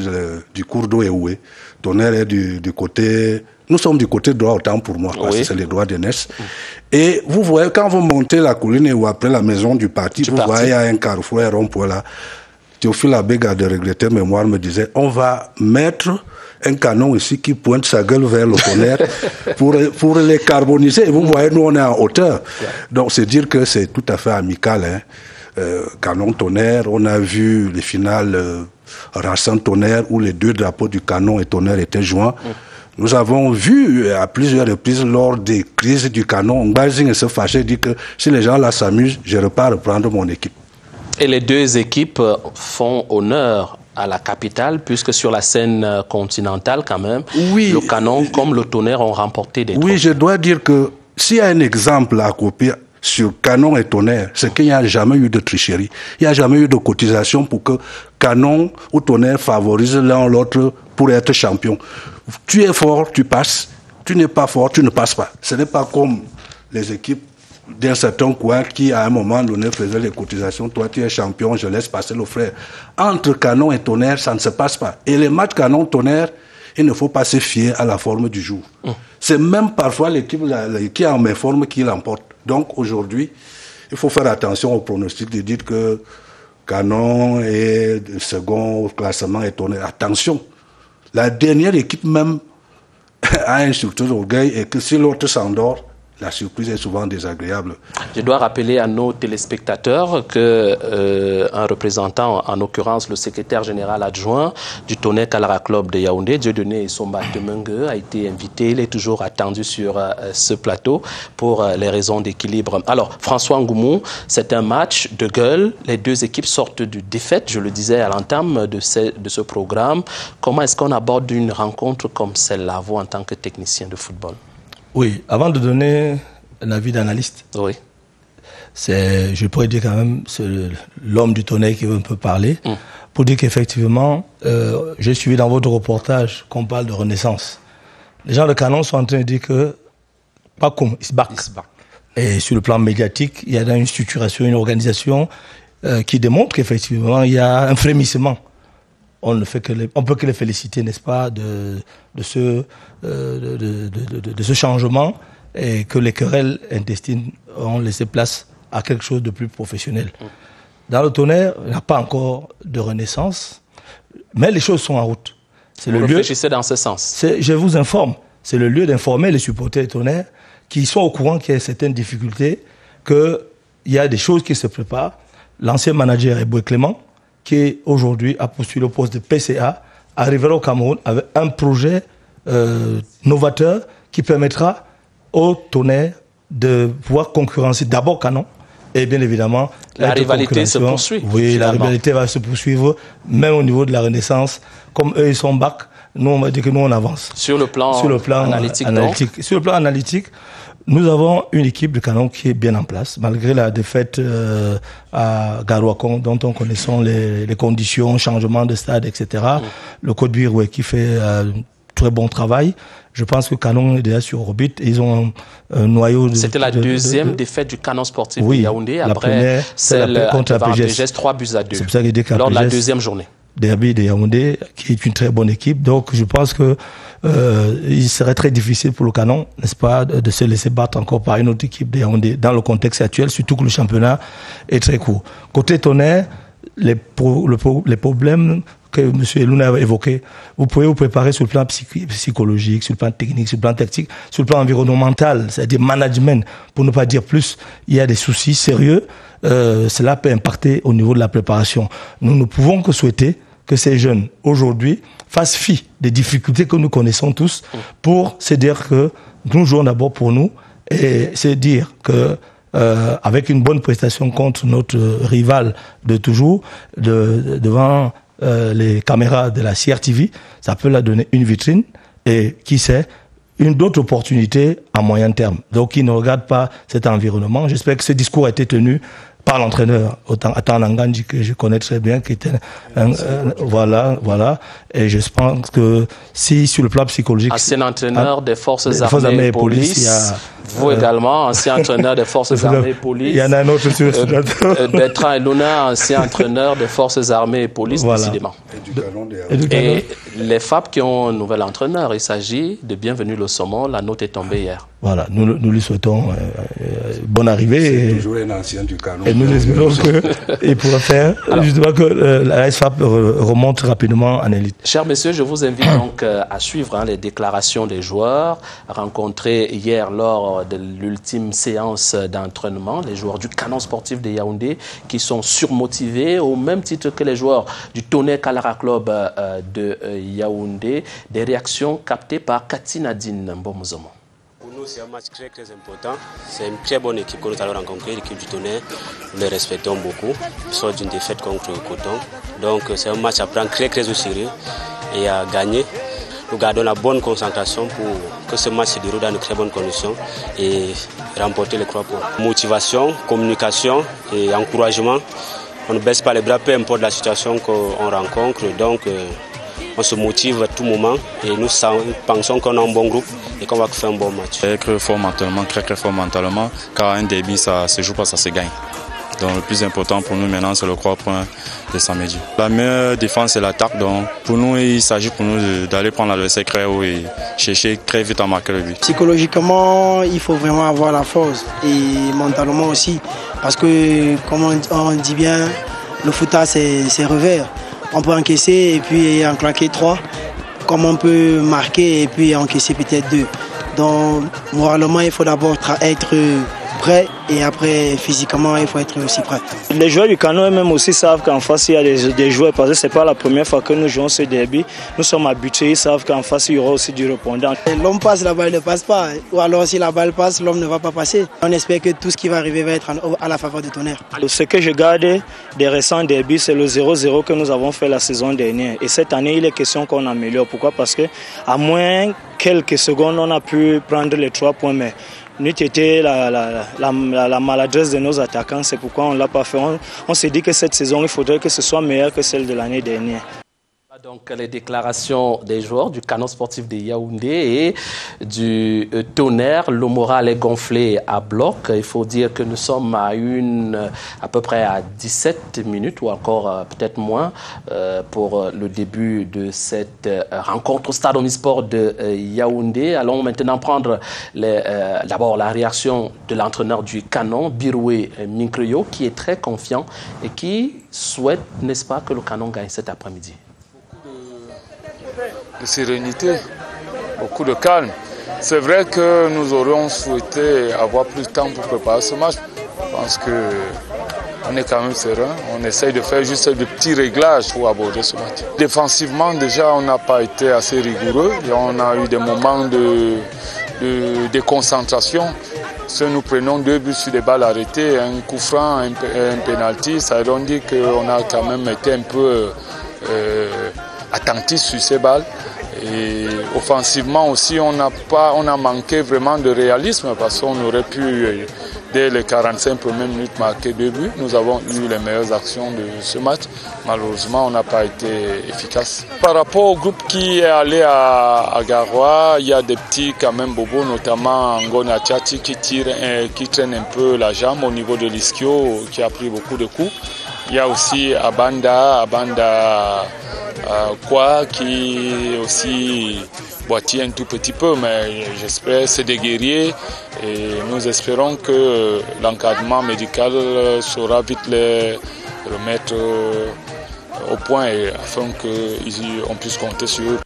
du cours d'eau Éoué. Tonnerre est du côté... Nous sommes du côté droit, autant pour moi, parce que c'est les droits d'aînesse. Et vous voyez, quand vous montez la colline ou après la maison du parti, vous voyez, il y a un carrefour, un rond-point là. Théophile Abega de regretter mémoire me disait on va mettre un canon ici qui pointe sa gueule vers le Tonnerre pour les carboniser. Et vous voyez, nous on est en hauteur. Donc c'est dire que c'est tout à fait amical. Canon Tonnerre, on a vu les finales Racing Tonnerre où les deux drapeaux du canon et Tonnerre étaient joints. Nous avons vu à plusieurs reprises lors des crises du canon, Mbazing se fâchait, dit que si les gens là s'amusent, je repars reprendre mon équipe. Et les deux équipes font honneur à la capitale, puisque sur la scène continentale, quand même, le canon comme le Tonnerre ont remporté des trophées. Oui, je dois dire que s'il y a un exemple à copier sur canon et Tonnerre, c'est qu'il n'y a jamais eu de tricherie. Il n'y a jamais eu de cotisation pour que canon ou Tonnerre favorisent l'un ou l'autre pour être champion. Tu es fort, tu passes. Tu n'es pas fort, tu ne passes pas. Ce n'est pas comme les équipes d'un certain coin qui, à un moment donné, faisait les cotisations. Toi, tu es champion, je laisse passer le frère. Entre canon et Tonnerre, ça ne se passe pas. Et les matchs canon-Tonnerre, il ne faut pas se fier à la forme du jour. C'est même parfois l'équipe qui est en méforme qui l'emporte. Donc, aujourd'hui, il faut faire attention au pronostic de dire que canon est second au classement et Tonnerre. Attention, la dernière équipe même a un surtout d'orgueil et que si l'autre s'endort, la surprise est souvent désagréable. Je dois rappeler à nos téléspectateurs qu'un représentant, en l'occurrence le secrétaire général adjoint du Tonnerre Kalara Club de Yaoundé, Dieudonné Essomba Temengue, a été invité. Il est toujours attendu sur ce plateau pour les raisons d'équilibre. Alors, François Ngoumou, c'est un match de gueule. Les deux équipes sortent de défaite, je le disais à l'entame de ce programme. Comment est-ce qu'on aborde une rencontre comme celle-là, vous, en tant que technicien de football? Oui, avant de donner un avis d'analyste, je pourrais dire quand même, c'est l'homme du Tonnerre qui veut un peu parler, pour dire qu'effectivement, j'ai suivi dans votre reportage qu'on parle de renaissance. Les gens de canon sont en train de dire que, pas comme, ils se battent. Et sur le plan médiatique, il y a une structuration, une organisation qui démontre qu'effectivement, il y a un frémissement. On peut que les féliciter, n'est-ce pas, de ce changement et que les querelles intestines ont laissé place à quelque chose de plus professionnel. Dans le Tonnerre, il n'y a pas encore de renaissance, mais les choses sont en route. Vous réfléchissez dans ce sens? Je vous informe. C'est le lieu d'informer les supporters Tonnerre qui sont au courant qu'il y a certaines difficultés, qu'il y a des choses qui se préparent. L'ancien manager Eboué Clément, qui aujourd'hui a postulé au poste de PCA, arrivera au Cameroun avec un projet novateur qui permettra au Tonnerre de pouvoir concurrencer d'abord Canon et bien évidemment la rivalité se poursuit. Oui, la rivalité va se poursuivre même au niveau de la Renaissance. Comme eux ils sont back, nous on va dire que nous on avance. Sur le plan analytique. Sur le plan analytique, nous avons une équipe de Canon qui est bien en place, malgré la défaite à Garouakon, dont on connaissons les conditions, changement de stade, etc. Le Côte d'Ivoire qui fait très bon travail. Je pense que Canon est déjà sur orbite. Ils ont un noyau. C'était la deuxième défaite du Canon sportif de Yaoundé. La après première, celle contre la PGS, 3-2. C'est pour ça qu'il dit lors de la deuxième journée. Derby de Yaoundé, qui est une très bonne équipe. Donc je pense que il serait très difficile pour le Canon, n'est-ce pas, de se laisser battre encore par une autre équipe de Yaoundé dans le contexte actuel, surtout que le championnat est très court. Côté Tonnerre, les problèmes que M. Elouna a évoqué, vous pouvez vous préparer sur le plan psychologique, sur le plan technique, sur le plan tactique, sur le plan environnemental, c'est-à-dire management, pour ne pas dire plus. Il y a des soucis sérieux. Cela peut impacter au niveau de la préparation. Nous ne pouvons que souhaiter que ces jeunes, aujourd'hui, fassent fi des difficultés que nous connaissons tous pour se dire que nous jouons d'abord pour nous et se dire que avec une bonne prestation contre notre rival de toujours, devant les caméras de la CRTV, ça peut leur donner une vitrine et qui sait, une autre opportunité à moyen terme. Donc, ils ne regardent pas cet environnement. J'espère que ce discours a été tenu par l'entraîneur, Atan Nangandji, que je connais très bien, qui était voilà. Et je pense que si, sur le plan psychologique... Ancien entraîneur des forces armées et police. Vous également, ancien entraîneur des forces armées et police. Il y en a un autre sur le Bertrand Elouna, ancien entraîneur des forces armées et police, décidément. Et les FAP qui ont un nouvel entraîneur, il s'agit de Bienvenue le Saumon, la note est tombée hier. Voilà, nous lui souhaitons bonne arrivée. C'est toujours un ancien du Canon. Et nous espérons qu'il pourra faire justement que la SFAP remonte rapidement en élite. Chers messieurs, je vous invite donc à suivre les déclarations des joueurs rencontrés hier lors de l'ultime séance d'entraînement. Les joueurs du Canon sportif de Yaoundé qui sont surmotivés au même titre que les joueurs du Tonnerre Kalara Club de Yaoundé. Des réactions captées par Cathy Nadine Mbomozomo. Pour nous, c'est un match très important. C'est une très bonne équipe que nous allons rencontrer, l'équipe du Tonnerre. Nous les respectons beaucoup. Ils sortent d'une défaite contre Coton. Donc c'est un match à prendre très au sérieux et à gagner. Nous gardons la bonne concentration pour que ce match se déroule dans de très bonnes conditions et remporter les 3 points. Motivation, communication et encouragement. On ne baisse pas les bras, peu importe la situation qu'on rencontre. Donc on se motive à tout moment et nous pensons qu'on a un bon groupe et qu'on va faire un bon match. Très fort mentalement, car un derby ça se joue pas, ça se gagne. Donc le plus important pour nous maintenant c'est le 3 points de samedi. La meilleure défense c'est l'attaque, donc pour nous il s'agit pour nous d'aller prendre l'adversaire très haut et chercher très vite à marquer le but. Psychologiquement il faut vraiment avoir la force et mentalement aussi parce que comme on dit bien, le football c'est revers. On peut encaisser et puis en claquer 3, comme on peut marquer et puis encaisser peut-être 2. Donc moralement il faut d'abord être prêt et après physiquement il faut être aussi prêt. Les joueurs du Canon eux-mêmes aussi savent qu'en face il y a des joueurs parce que c'est pas la première fois que nous jouons ce derby. Nous sommes habitués, ils savent qu'en face il y aura aussi du répondant. L'homme passe, la balle ne passe pas. Ou alors si la balle passe, l'homme ne va pas passer. On espère que tout ce qui va arriver va être à la faveur de Tonnerre. Ce que je garde des récents derbys, c'est le 0-0 que nous avons fait la saison dernière. Et cette année, il est question qu'on améliore. Pourquoi? Parce que à moins quelques secondes, on a pu prendre les 3 points, mais n'eût été la maladresse de nos attaquants, c'est pourquoi on ne l'a pas fait. On s'est dit que cette saison, il faudrait que ce soit meilleur que celle de l'année dernière. Donc les déclarations des joueurs du Canon sportif de Yaoundé et du Tonnerre, le moral est gonflé à bloc. Il faut dire que nous sommes à peu près à 17 minutes ou encore peut-être moins pour le début de cette rencontre au Stade Omnisport de Yaoundé. Allons maintenant prendre d'abord la réaction de l'entraîneur du Canon, Biroué Minkreyo, qui est très confiant et qui souhaite, n'est-ce pas, que le Canon gagne cet après-midi. de sérénité, beaucoup de calme. C'est vrai que nous aurions souhaité avoir plus de temps pour préparer ce match. Je pense qu'on est quand même serein. On essaye de faire juste de petits réglages pour aborder ce match. Défensivement, déjà, on n'a pas été assez rigoureux. Et on a eu des moments de déconcentration. Si nous prenons 2 buts sur des balles arrêtées, un coup franc, un penalty, ça veut dire qu'on a quand même été un peu attentif sur ces balles. Et offensivement aussi, on a manqué vraiment de réalisme parce qu'on aurait pu, dès les 45 premières minutes, marquer 2 buts. Nous avons eu les meilleures actions de ce match. Malheureusement, on n'a pas été efficace. Par rapport au groupe qui est allé à Garoua, il y a des petits quand même bobos, notamment Ngona Tchati qui traîne un peu la jambe au niveau de l'ischio, qui a pris beaucoup de coups. Il y a aussi Abanda qui aussi boitille un tout petit peu, mais j'espère c'est des guerriers et nous espérons que l'encadrement médical saura vite les remettre au point afin qu'on puisse compter sur eux.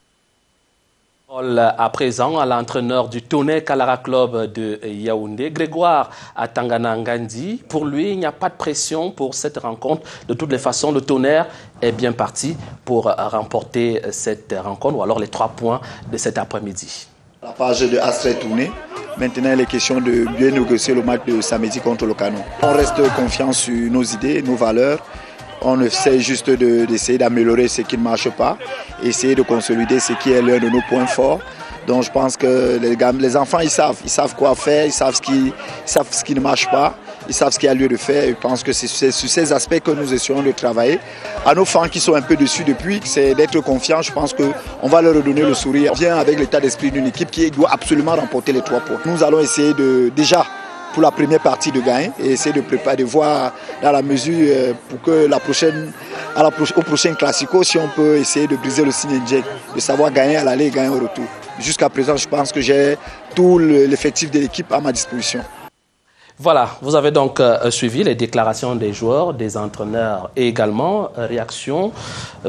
À présent, à l'entraîneur du Tonnerre Kalara Club de Yaoundé, Grégoire Atangana-Ngandi. Pour lui, il n'y a pas de pression pour cette rencontre. De toutes les façons, le Tonnerre est bien parti pour remporter cette rencontre ou alors les 3 points de cet après-midi. La page de Astrid tournée. Maintenant, il est question de bien négocier le match de samedi contre le Canon. On reste confiant sur nos idées, nos valeurs. On essaie juste d'essayer d'améliorer ce qui ne marche pas, essayer de consolider ce qui est l'un de nos points forts. Donc je pense que les enfants, ils savent quoi faire, ils savent ce qui ne marche pas, ils savent ce qu'il y a lieu de faire. Je pense que c'est sur ces aspects que nous essayons de travailler. À nos fans qui sont un peu dessus depuis, c'est d'être confiants. Je pense qu'on va leur redonner le sourire. On vient avec l'état d'esprit d'une équipe qui doit absolument remporter les 3 points. Nous allons essayer déjà pour la première partie de gagner et essayer de préparer, de voir dans la mesure pour que au prochain Classico, si on peut essayer de briser le signe Jack, de savoir gagner à l'aller et gagner au retour. Jusqu'à présent, je pense que j'ai tout l'effectif de l'équipe à ma disposition. Voilà, vous avez donc suivi les déclarations des joueurs, des entraîneurs et également réaction.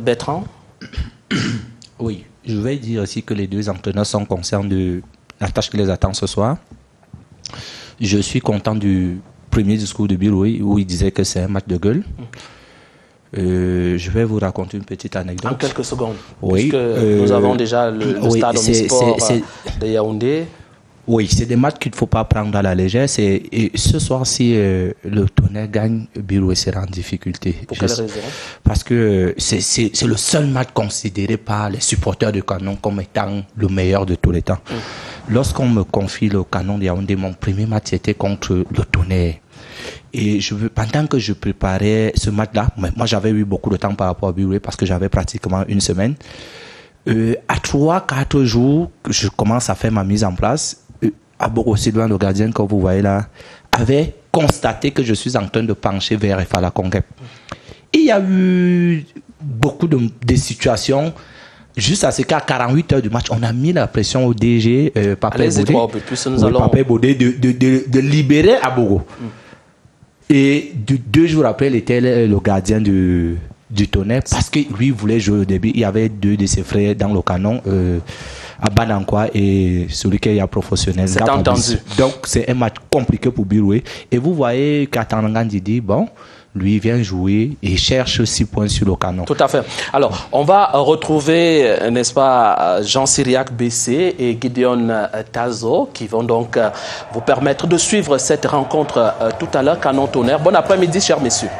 Bertrand? Oui, je vais dire aussi que les 2 entraîneurs sont conscients de la tâche qui les attend ce soir. Je suis content du premier discours de Biroui où il disait que c'est un match de gueule. Je vais vous raconter une petite anecdote. En quelques secondes. Oui. Nous avons déjà le stade Omnisport de Yaoundé. Oui, c'est des matchs qu'il ne faut pas prendre à la légère. Et ce soir, si le Tonnerre gagne, Biroui sera en difficulté. Pour quelle raison? Parce que c'est le seul match considéré par les supporters du Canon comme étant le meilleur de tous les temps. Lorsqu'on me confie le Canon de Yaoundé, mon premier match était contre le Tonnerre. Et pendant que je préparais ce match-là, moi j'avais eu beaucoup de temps par rapport à Biroui parce que j'avais pratiquement une semaine. À 3-4 jours, je commence à faire ma mise en place. Abogo Sylvain, le gardien que vous voyez là, avait constaté que je suis en train de pencher vers Fala Conguep. Il y a eu beaucoup de situations. Juste à ce qu'à 48 heures du match, on a mis la pression au DG Papé Bodé de libérer Abogo. Et 2 jours après, il était le gardien du Tonnerre parce que lui voulait jouer au début. Il y avait 2 de ses frères dans le Canon, Abanankwa et celui qui est professionnel. C'est entendu. Donc c'est un match compliqué pour Biroui. Et vous voyez qu'Atangana-Ngandi dit bon, lui vient jouer et cherche 6 points sur le Canon. Tout à fait. Alors, on va retrouver, n'est-ce pas, Jean-Cyriac Bessé et Gideon Tazo qui vont donc vous permettre de suivre cette rencontre tout à l'heure, Canon Tonnerre. Bon après-midi, chers messieurs.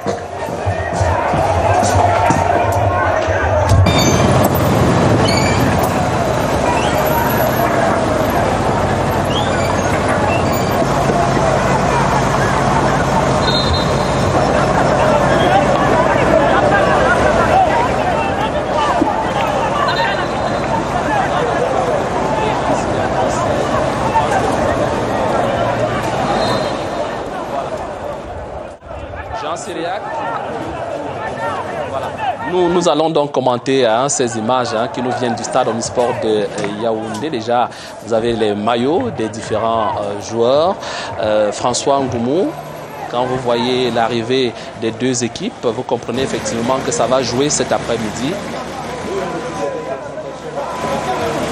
Nous allons donc commenter ces images qui nous viennent du stade Omnisport de Yaoundé. Déjà, vous avez les maillots des différents joueurs. François Ngoumou, quand vous voyez l'arrivée des 2 équipes, vous comprenez effectivement que ça va jouer cet après-midi.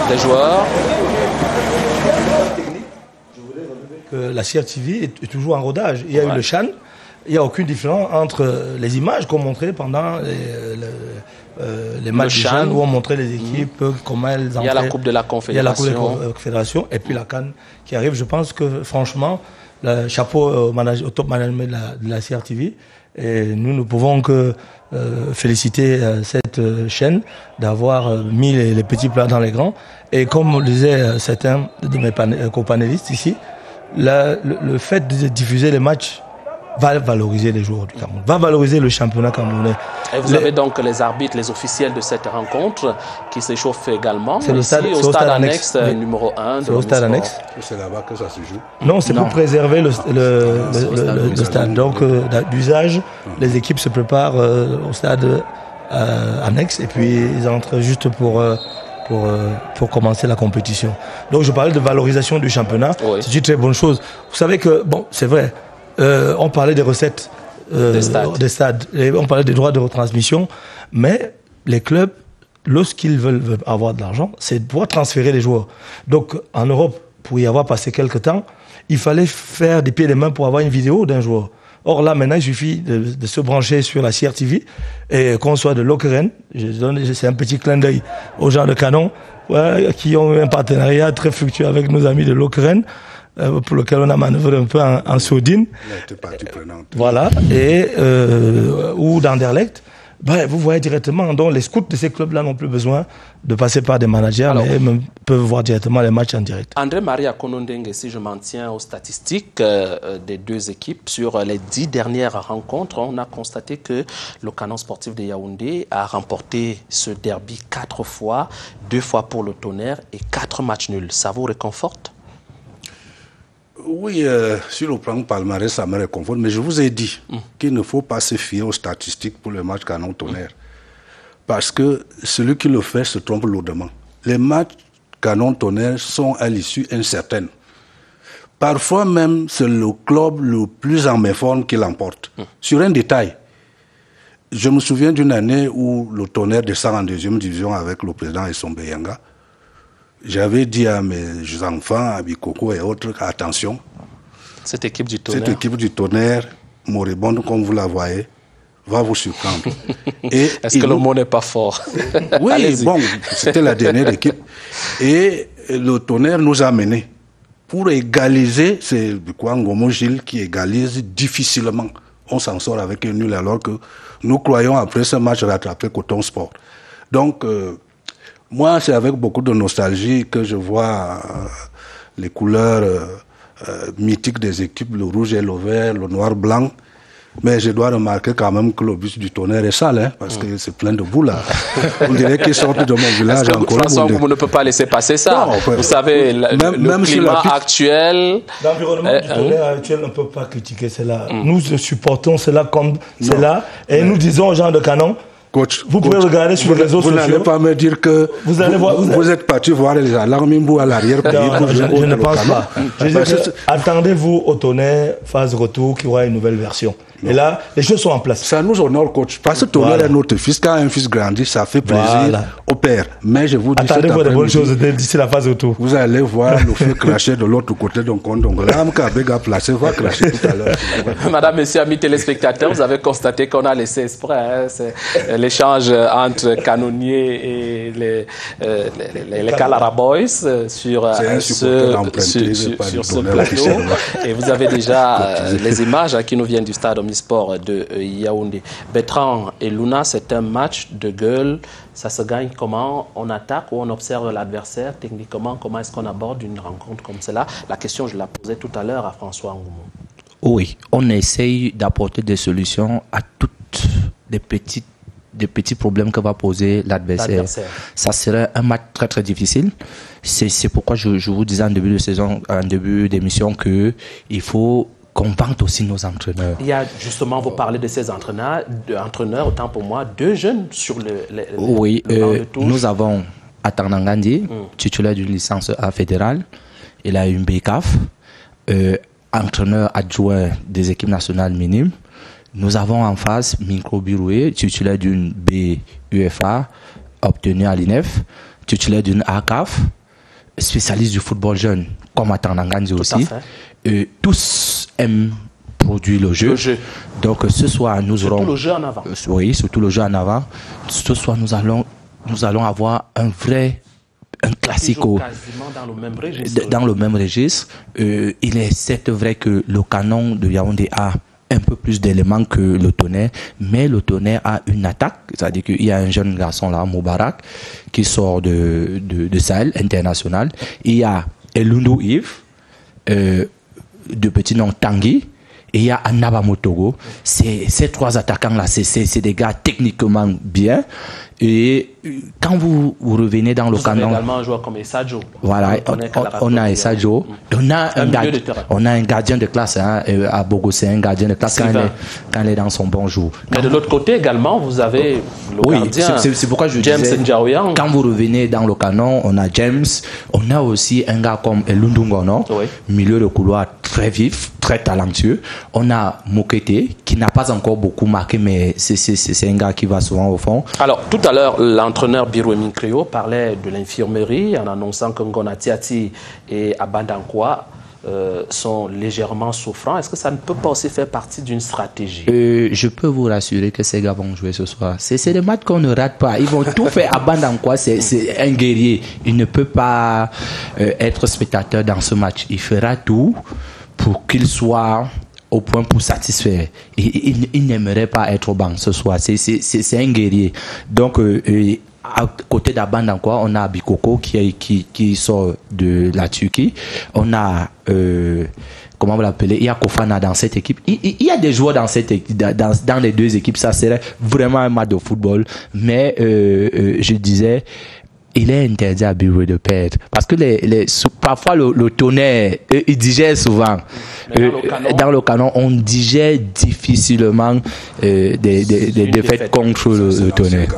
des joueurs. Que la CRTV est toujours en rodage. Il y a eu le CHAN. Il n'y a aucune différence entre les images qu'on montrait pendant les matchs du CHAN où on montrait les équipes, comment elles entraient. Il y a la Coupe de la Confédération. Il y a la Coupe de la Confédération et puis la CAN qui arrive. Je pense que franchement, le chapeau au top management de la CRTV. Et nous ne pouvons que féliciter cette chaîne d'avoir mis les petits plats dans les grands. Et comme le disaient certains de mes copanélistes ici, le fait de diffuser les matchs va valoriser les joueurs du Cameroun, va valoriser le championnat camerounais. Et vous avez donc les arbitres, les officiels de cette rencontre qui s'échauffent également. C'est au stade annexe numéro 1. C'est au stade annexe. C'est là-bas que ça se joue. Non, c'est pour préserver le stade. Donc, d'usage, les équipes se préparent au stade annexe et puis ils entrent juste pour commencer la compétition. Donc je parlais de valorisation du championnat, c'est une très bonne chose. Vous savez que, bon, c'est vrai, on parlait des recettes des stades, et on parlait des droits de retransmission, mais les clubs, lorsqu'ils veulent avoir de l'argent, c'est de pouvoir transférer les joueurs. Donc en Europe, pour y avoir passé quelques temps, il fallait faire des pieds et des mains pour avoir une vidéo d'un joueur. Or là, maintenant, il suffit de se brancher sur la CRTV et qu'on soit de Lokeren. C'est un petit clin d'œil aux gens de Canon qui ont eu un partenariat très fructueux avec nos amis de Lokeren, pour lequel on a manœuvré un peu en sourdine. Voilà. Et ou d'Anderlecht. Vous voyez directement, donc les scouts de ces clubs-là n'ont plus besoin de passer par des managers, mais même peuvent voir directement les matchs en direct. André-Marie Akonondengue, si je m'en tiens aux statistiques des deux équipes, sur les 10 dernières rencontres, on a constaté que le Canon sportif de Yaoundé a remporté ce derby 4 fois, 2 fois pour le Tonnerre et 4 matchs nuls. Ça vous réconforte? Oui, sur le plan palmarès, ça me réconforte, mais je vous ai dit qu'il ne faut pas se fier aux statistiques pour le match Canon-Tonnerre. Parce que celui qui le fait se trompe lourdement. Les matchs Canon-Tonnerre sont à l'issue incertaine. Parfois même, c'est le club le plus en méforme qui l'emporte. Sur un détail, je me souviens d'une année où le Tonnerre descend en 2e division avec le président Essombe Yanga. J'avais dit à mes enfants, à Bikoko et autres, attention. Cette équipe du Tonnerre. Cette équipe du Tonnerre, moribonde comme vous la voyez, va vous surprendre. Est-ce que le mot n'est pas fort? Oui, bon, c'était la dernière équipe. Et le Tonnerre nous a menés. Pour égaliser, c'est Ngomo Gilles qui égalise difficilement. On s'en sort avec un nul alors que nous croyons après ce match rattraper Coton Sport. Donc, moi, c'est avec beaucoup de nostalgie que je vois les couleurs mythiques des équipes, le rouge et le vert, le noir-blanc. Mais je dois remarquer quand même que le bus du Tonnerre est sale, parce que c'est plein de boue là. On dirait qu'ils sortent de mon village en Colombie. François, vous ne pouvez pas laisser passer ça. Non, vous savez, le climat actuel... L'environnement du Tonnerre actuel, on ne peut pas critiquer cela. Nous supportons cela comme c'est là. Et nous disons aux gens de Canon, vous pouvez regarder sur les réseaux sociaux. Vous n'allez pas me dire que vous êtes parti voir les alarmes à l'arrière-pays. Je ne pense pas. Attendez-vous au Tonnerre phase retour qui aura une nouvelle version. Et là, les choses sont en place. Ça nous honore, coach. Parce que Tonnerre est notre fils. Quand un fils grandit, ça fait plaisir au père. Mais je vous dis, attendez-vous de bonnes choses d'ici la phase retour. Vous allez voir le feu cracher de l'autre côté. Donc l'âme qu'Abega a placée va cracher tout à l'heure. Madame, messieurs, amis téléspectateurs, vous avez constaté qu'on a laissé exprès l'échange entre canonniers et les Calara Boys sur ce plateau. Et vous avez déjà les images qui nous viennent du stade Omnisport de Yaoundé. Bertrand et Luna, c'est un match de gueule. Ça se gagne comment? On attaque ou on observe l'adversaire techniquement? Comment est-ce qu'on aborde une rencontre comme cela? La question, je la posais tout à l'heure à François Ngoumou. Oui, on essaye d'apporter des solutions à toutes les petits problèmes que va poser l'adversaire. Ça serait un match très très difficile. C'est pourquoi je vous disais en début de saison, en début d'émission, qu'il faut qu'on vante aussi nos entraîneurs. Il y a justement, vous parlez de ces entraîneurs, autant pour moi, 2 jeunes sur le oui, nous avons Atanangandi, titulaire d'une licence A fédérale. Il a une BCAF, entraîneur adjoint des équipes nationales minimes. Nous avons en face Minko Biroué, titulaire d'une B UFA, obtenue à l'INEF. titulaire d'une ACAF, spécialiste du football jeune, comme à Tananganzi aussi. Tous aiment produire le jeu. Donc ce soir, nous aurons... Surtout le jeu en avant. Oui, surtout le jeu en avant. Ce soir, nous allons avoir un classico dans le même registre. Il est certes vrai que le Canon de Yaoundé a un peu plus d'éléments que le Tonnerre, mais le Tonnerre a une attaque, c'est-à-dire qu'il y a un jeune garçon là, Moubarak, qui sort de Sahel international. Il y a Elundu Yves, de petit nom Tanguy, et il y a Annaba Motogo. Ces 3 attaquants-là, c'est des gars techniquement bien. Et quand vous revenez dans le Canon... Vous avez également un joueur comme Essadio. Voilà, on a Essadio. On a un gardien de classe à Bogo, c'est un gardien de classe quand il est dans son bon jour. Mais de l'autre côté également, vous avez le gardien c'est pourquoi je James disais, Ndjaouyang. Quand vous revenez dans le Canon, on a James, on a aussi un gars comme Elundungono, milieu de couloir très vif, très talentueux. On a Mokete, qui n'a pas encore beaucoup marqué, mais c'est un gars qui va souvent au fond. Alors, tout à l'heure, l'entraîneur Birouemi Créo parlait de l'infirmerie en annonçant que Ngonatiati et Abandankwa sont légèrement souffrants. Est-ce que ça ne peut pas aussi faire partie d'une stratégie? Je peux vous rassurer que ces gars vont jouer ce soir. C'est des matchs qu'on ne rate pas. Ils vont tout faire. Abandankwa, c'est un guerrier. Il ne peut pas être spectateur dans ce match. Il fera tout pour qu'il soit au point pour satisfaire. Il n'aimerait pas être au banc ce soir. C'est un guerrier. Donc, à côté d'Abandankwa, on a Bikoko qui sort de la Turquie. On a, comment vous l'appelez, il y a Kofana dans cette équipe. Il y a des joueurs dans cette équipe, dans les 2 équipes. Ça serait vraiment un match de football. Mais, je disais, il est interdit à Biroué de perdre. Parce que parfois, le Tonnerre, il digère souvent. Dans le Canon, on digère difficilement des défaites contre le Tonnerre.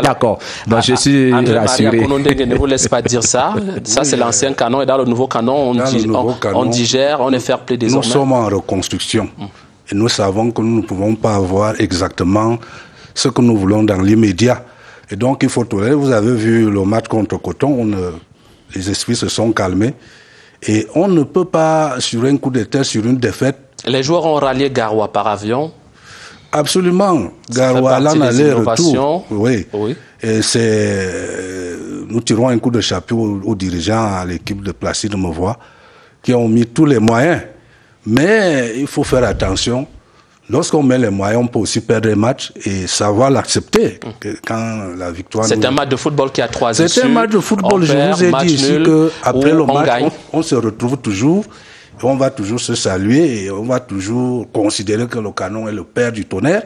D'accord. Donc, je suis rassuré. Ne vous laisse pas dire ça. Ça, c'est l'ancien Canon. Et dans le nouveau Canon, on digère, on est fair-play désormais. Nous sommes en reconstruction. Et nous savons que nous ne pouvons pas avoir exactement ce que nous voulons dans l'immédiat. Et donc, il faut tolérer. Vous avez vu le match contre Coton, les esprits se sont calmés. Et on ne peut pas, sur un coup de tête, sur une défaite... Les joueurs ont rallié Garoua par avion. Absolument. Garoua, là, en aller-retour. Oui. Et nous tirons un coup de chapeau aux dirigeants, à l'équipe de Placide Mauvois, qui ont mis tous les moyens. Mais il faut faire attention. Lorsqu'on met les moyens, on peut aussi perdre les matchs et savoir l'accepter. Quand la victoire... C'est un match de football qui a 3 issues. C'est un match de football. Je vous ai dit ici qu'après le match, on se retrouve toujours. Et on va toujours se saluer et on va toujours considérer que le Canon est le père du Tonnerre.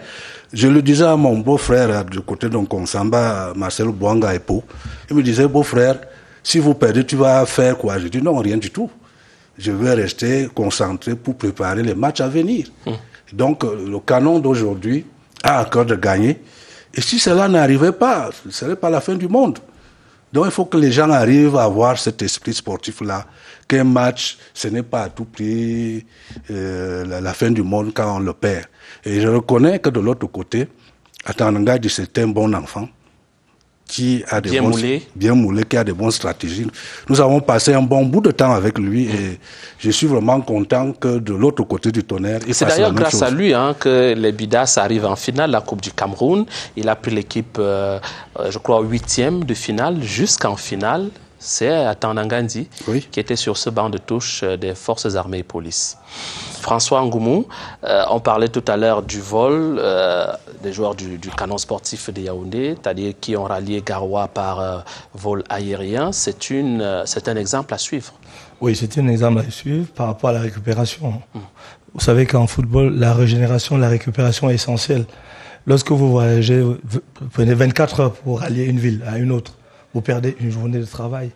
Je le disais à mon beau-frère du côté de Konsamba, Marcel Bouanga et Pau. Il me disait, beau-frère, si vous perdez, tu vas faire quoi? Je dis non, rien du tout. Je vais rester concentré pour préparer les matchs à venir. Donc, le Canon d'aujourd'hui a encore de gagner. Et si cela n'arrivait pas, ce ne serait pas la fin du monde. Donc, il faut que les gens arrivent à avoir cet esprit sportif-là, qu'un match, ce n'est pas à tout prix la fin du monde quand on le perd. Et je reconnais que de l'autre côté, Atanangadi, c'est un bon enfant, qui a des bien moulé, qui a des bonnes stratégies. Nous avons passé un bon bout de temps avec lui et je suis vraiment content que de l'autre côté du Tonnerre, il fasse la même chose. C'est d'ailleurs grâce à lui que les Bidas arrivent en finale, la Coupe du Cameroun. Il a pris l'équipe, je crois, 8e de finale jusqu'en finale. C'est Atanangandi qui était sur ce banc de touche des forces armées et police. François Ngoumou, on parlait tout à l'heure du vol des joueurs du Canon sportif de Yaoundé, c'est-à-dire qui ont rallié Garoua par vol aérien. C'est un exemple à suivre. Oui, c'est un exemple à suivre par rapport à la récupération. Vous savez qu'en football, la régénération, la récupération est essentielle. Lorsque vous voyagez, vous prenez 24 heures pour rallier une ville à une autre. Vous perdez une journée de travail.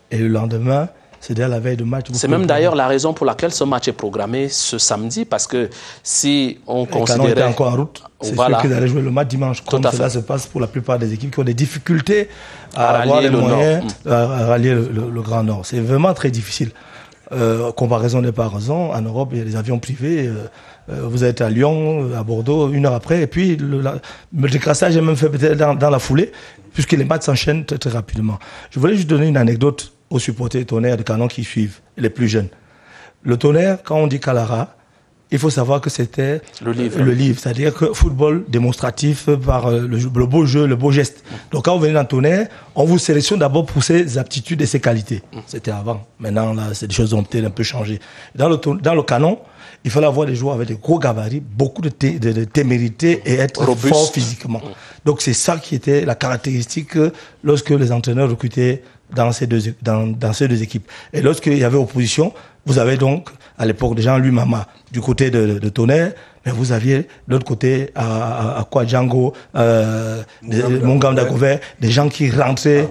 Et le lendemain, c'est-à-dire la veille de match... C'est même d'ailleurs la raison pour laquelle ce match est programmé ce samedi, parce que si on considérait... Le Canon était encore en route. C'est sûr qu'ils allaient jouer le match dimanche, comme cela se passe pour la plupart des équipes qui ont des difficultés à avoir les moyens à rallier le Grand Nord. C'est vraiment très difficile. Comparaison n'est pas raison. En Europe, il y a des avions privés. Vous êtes à Lyon, à Bordeaux, 1 heure après. Et puis, le décrassage est même fait peut-être dans la foulée, puisque les matchs s'enchaînent très, très rapidement. Je voulais juste donner une anecdote aux supporters Tonnerre de Canon qui suivent, les plus jeunes. Le Tonnerre, quand on dit Calara, il faut savoir que c'était le livre. C'est-à-dire que football démonstratif par le beau jeu, le beau geste. Donc quand vous venez dans Tonnerre, on vous sélectionne d'abord pour ses aptitudes et ses qualités. C'était avant. Maintenant, là, c'est des choses qui ont peut-être un peu changé. Dans le Canon, il fallait avoir des joueurs avec des gros gabarits, beaucoup de témérité et être fort physiquement. Donc c'est ça qui était la caractéristique lorsque les entraîneurs recrutaient dans ces deux équipes. Et lorsqu'il y avait opposition, vous avez donc, à l'époque, des gens, Mama, du côté de Tonnerre, mais vous aviez de l'autre côté, à Kouadjango, Mongam Dagover, des gens qui rentraient,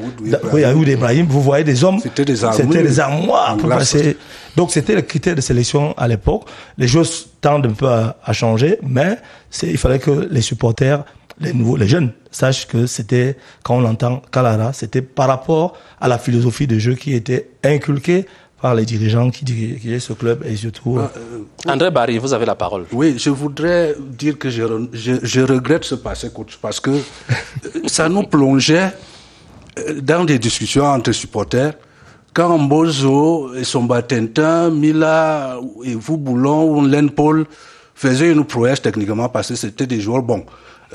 à Oud Ibrahim, vous voyez des hommes, c'était des armoires pour passer. Donc c'était le critère de sélection à l'époque. Les choses tendent un peu à changer, mais il fallait que les supporters, les jeunes, sachent que c'était, quand on entend Calara, c'était par rapport à la philosophie de jeu qui était inculquée par les dirigeants qui dirigeaient ce club et surtout... André Barry, vous avez la parole. Oui, je voudrais dire que je regrette ce passé, coach, parce que ça nous plongeait dans des discussions entre supporters. Quand Mbozo et Sombatentin, Mila et Vouboulon ou Len Paul faisaient une prouesse techniquement parce que c'était des joueurs bons.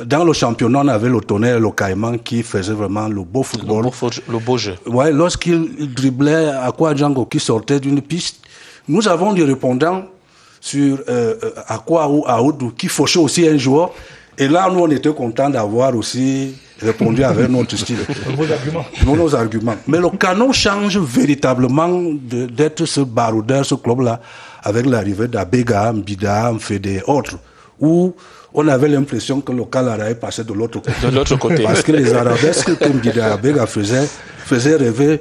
Dans le championnat, on avait le Tonnerre et le Caïman qui faisaient vraiment le beau football. Le beau jeu. Ouais, lorsqu'ils driblaient à Kouadjango qui sortait d'une piste, nous avons des répondants sur Akwa ou Aoudou qui fauchaient aussi un joueur. Et là, nous, on était contents d'avoir aussi répondu avec notre style. Nos arguments. Mais le Canon change véritablement d'être ce baroudeur, ce club-là, avec l'arrivée d'Abega, Mbida, Mfede et autres, où on avait l'impression que le Calara est passé de l'autre côté. De l'autre côté. Parce que les arabesques que Mbida et Abega faisaient rêver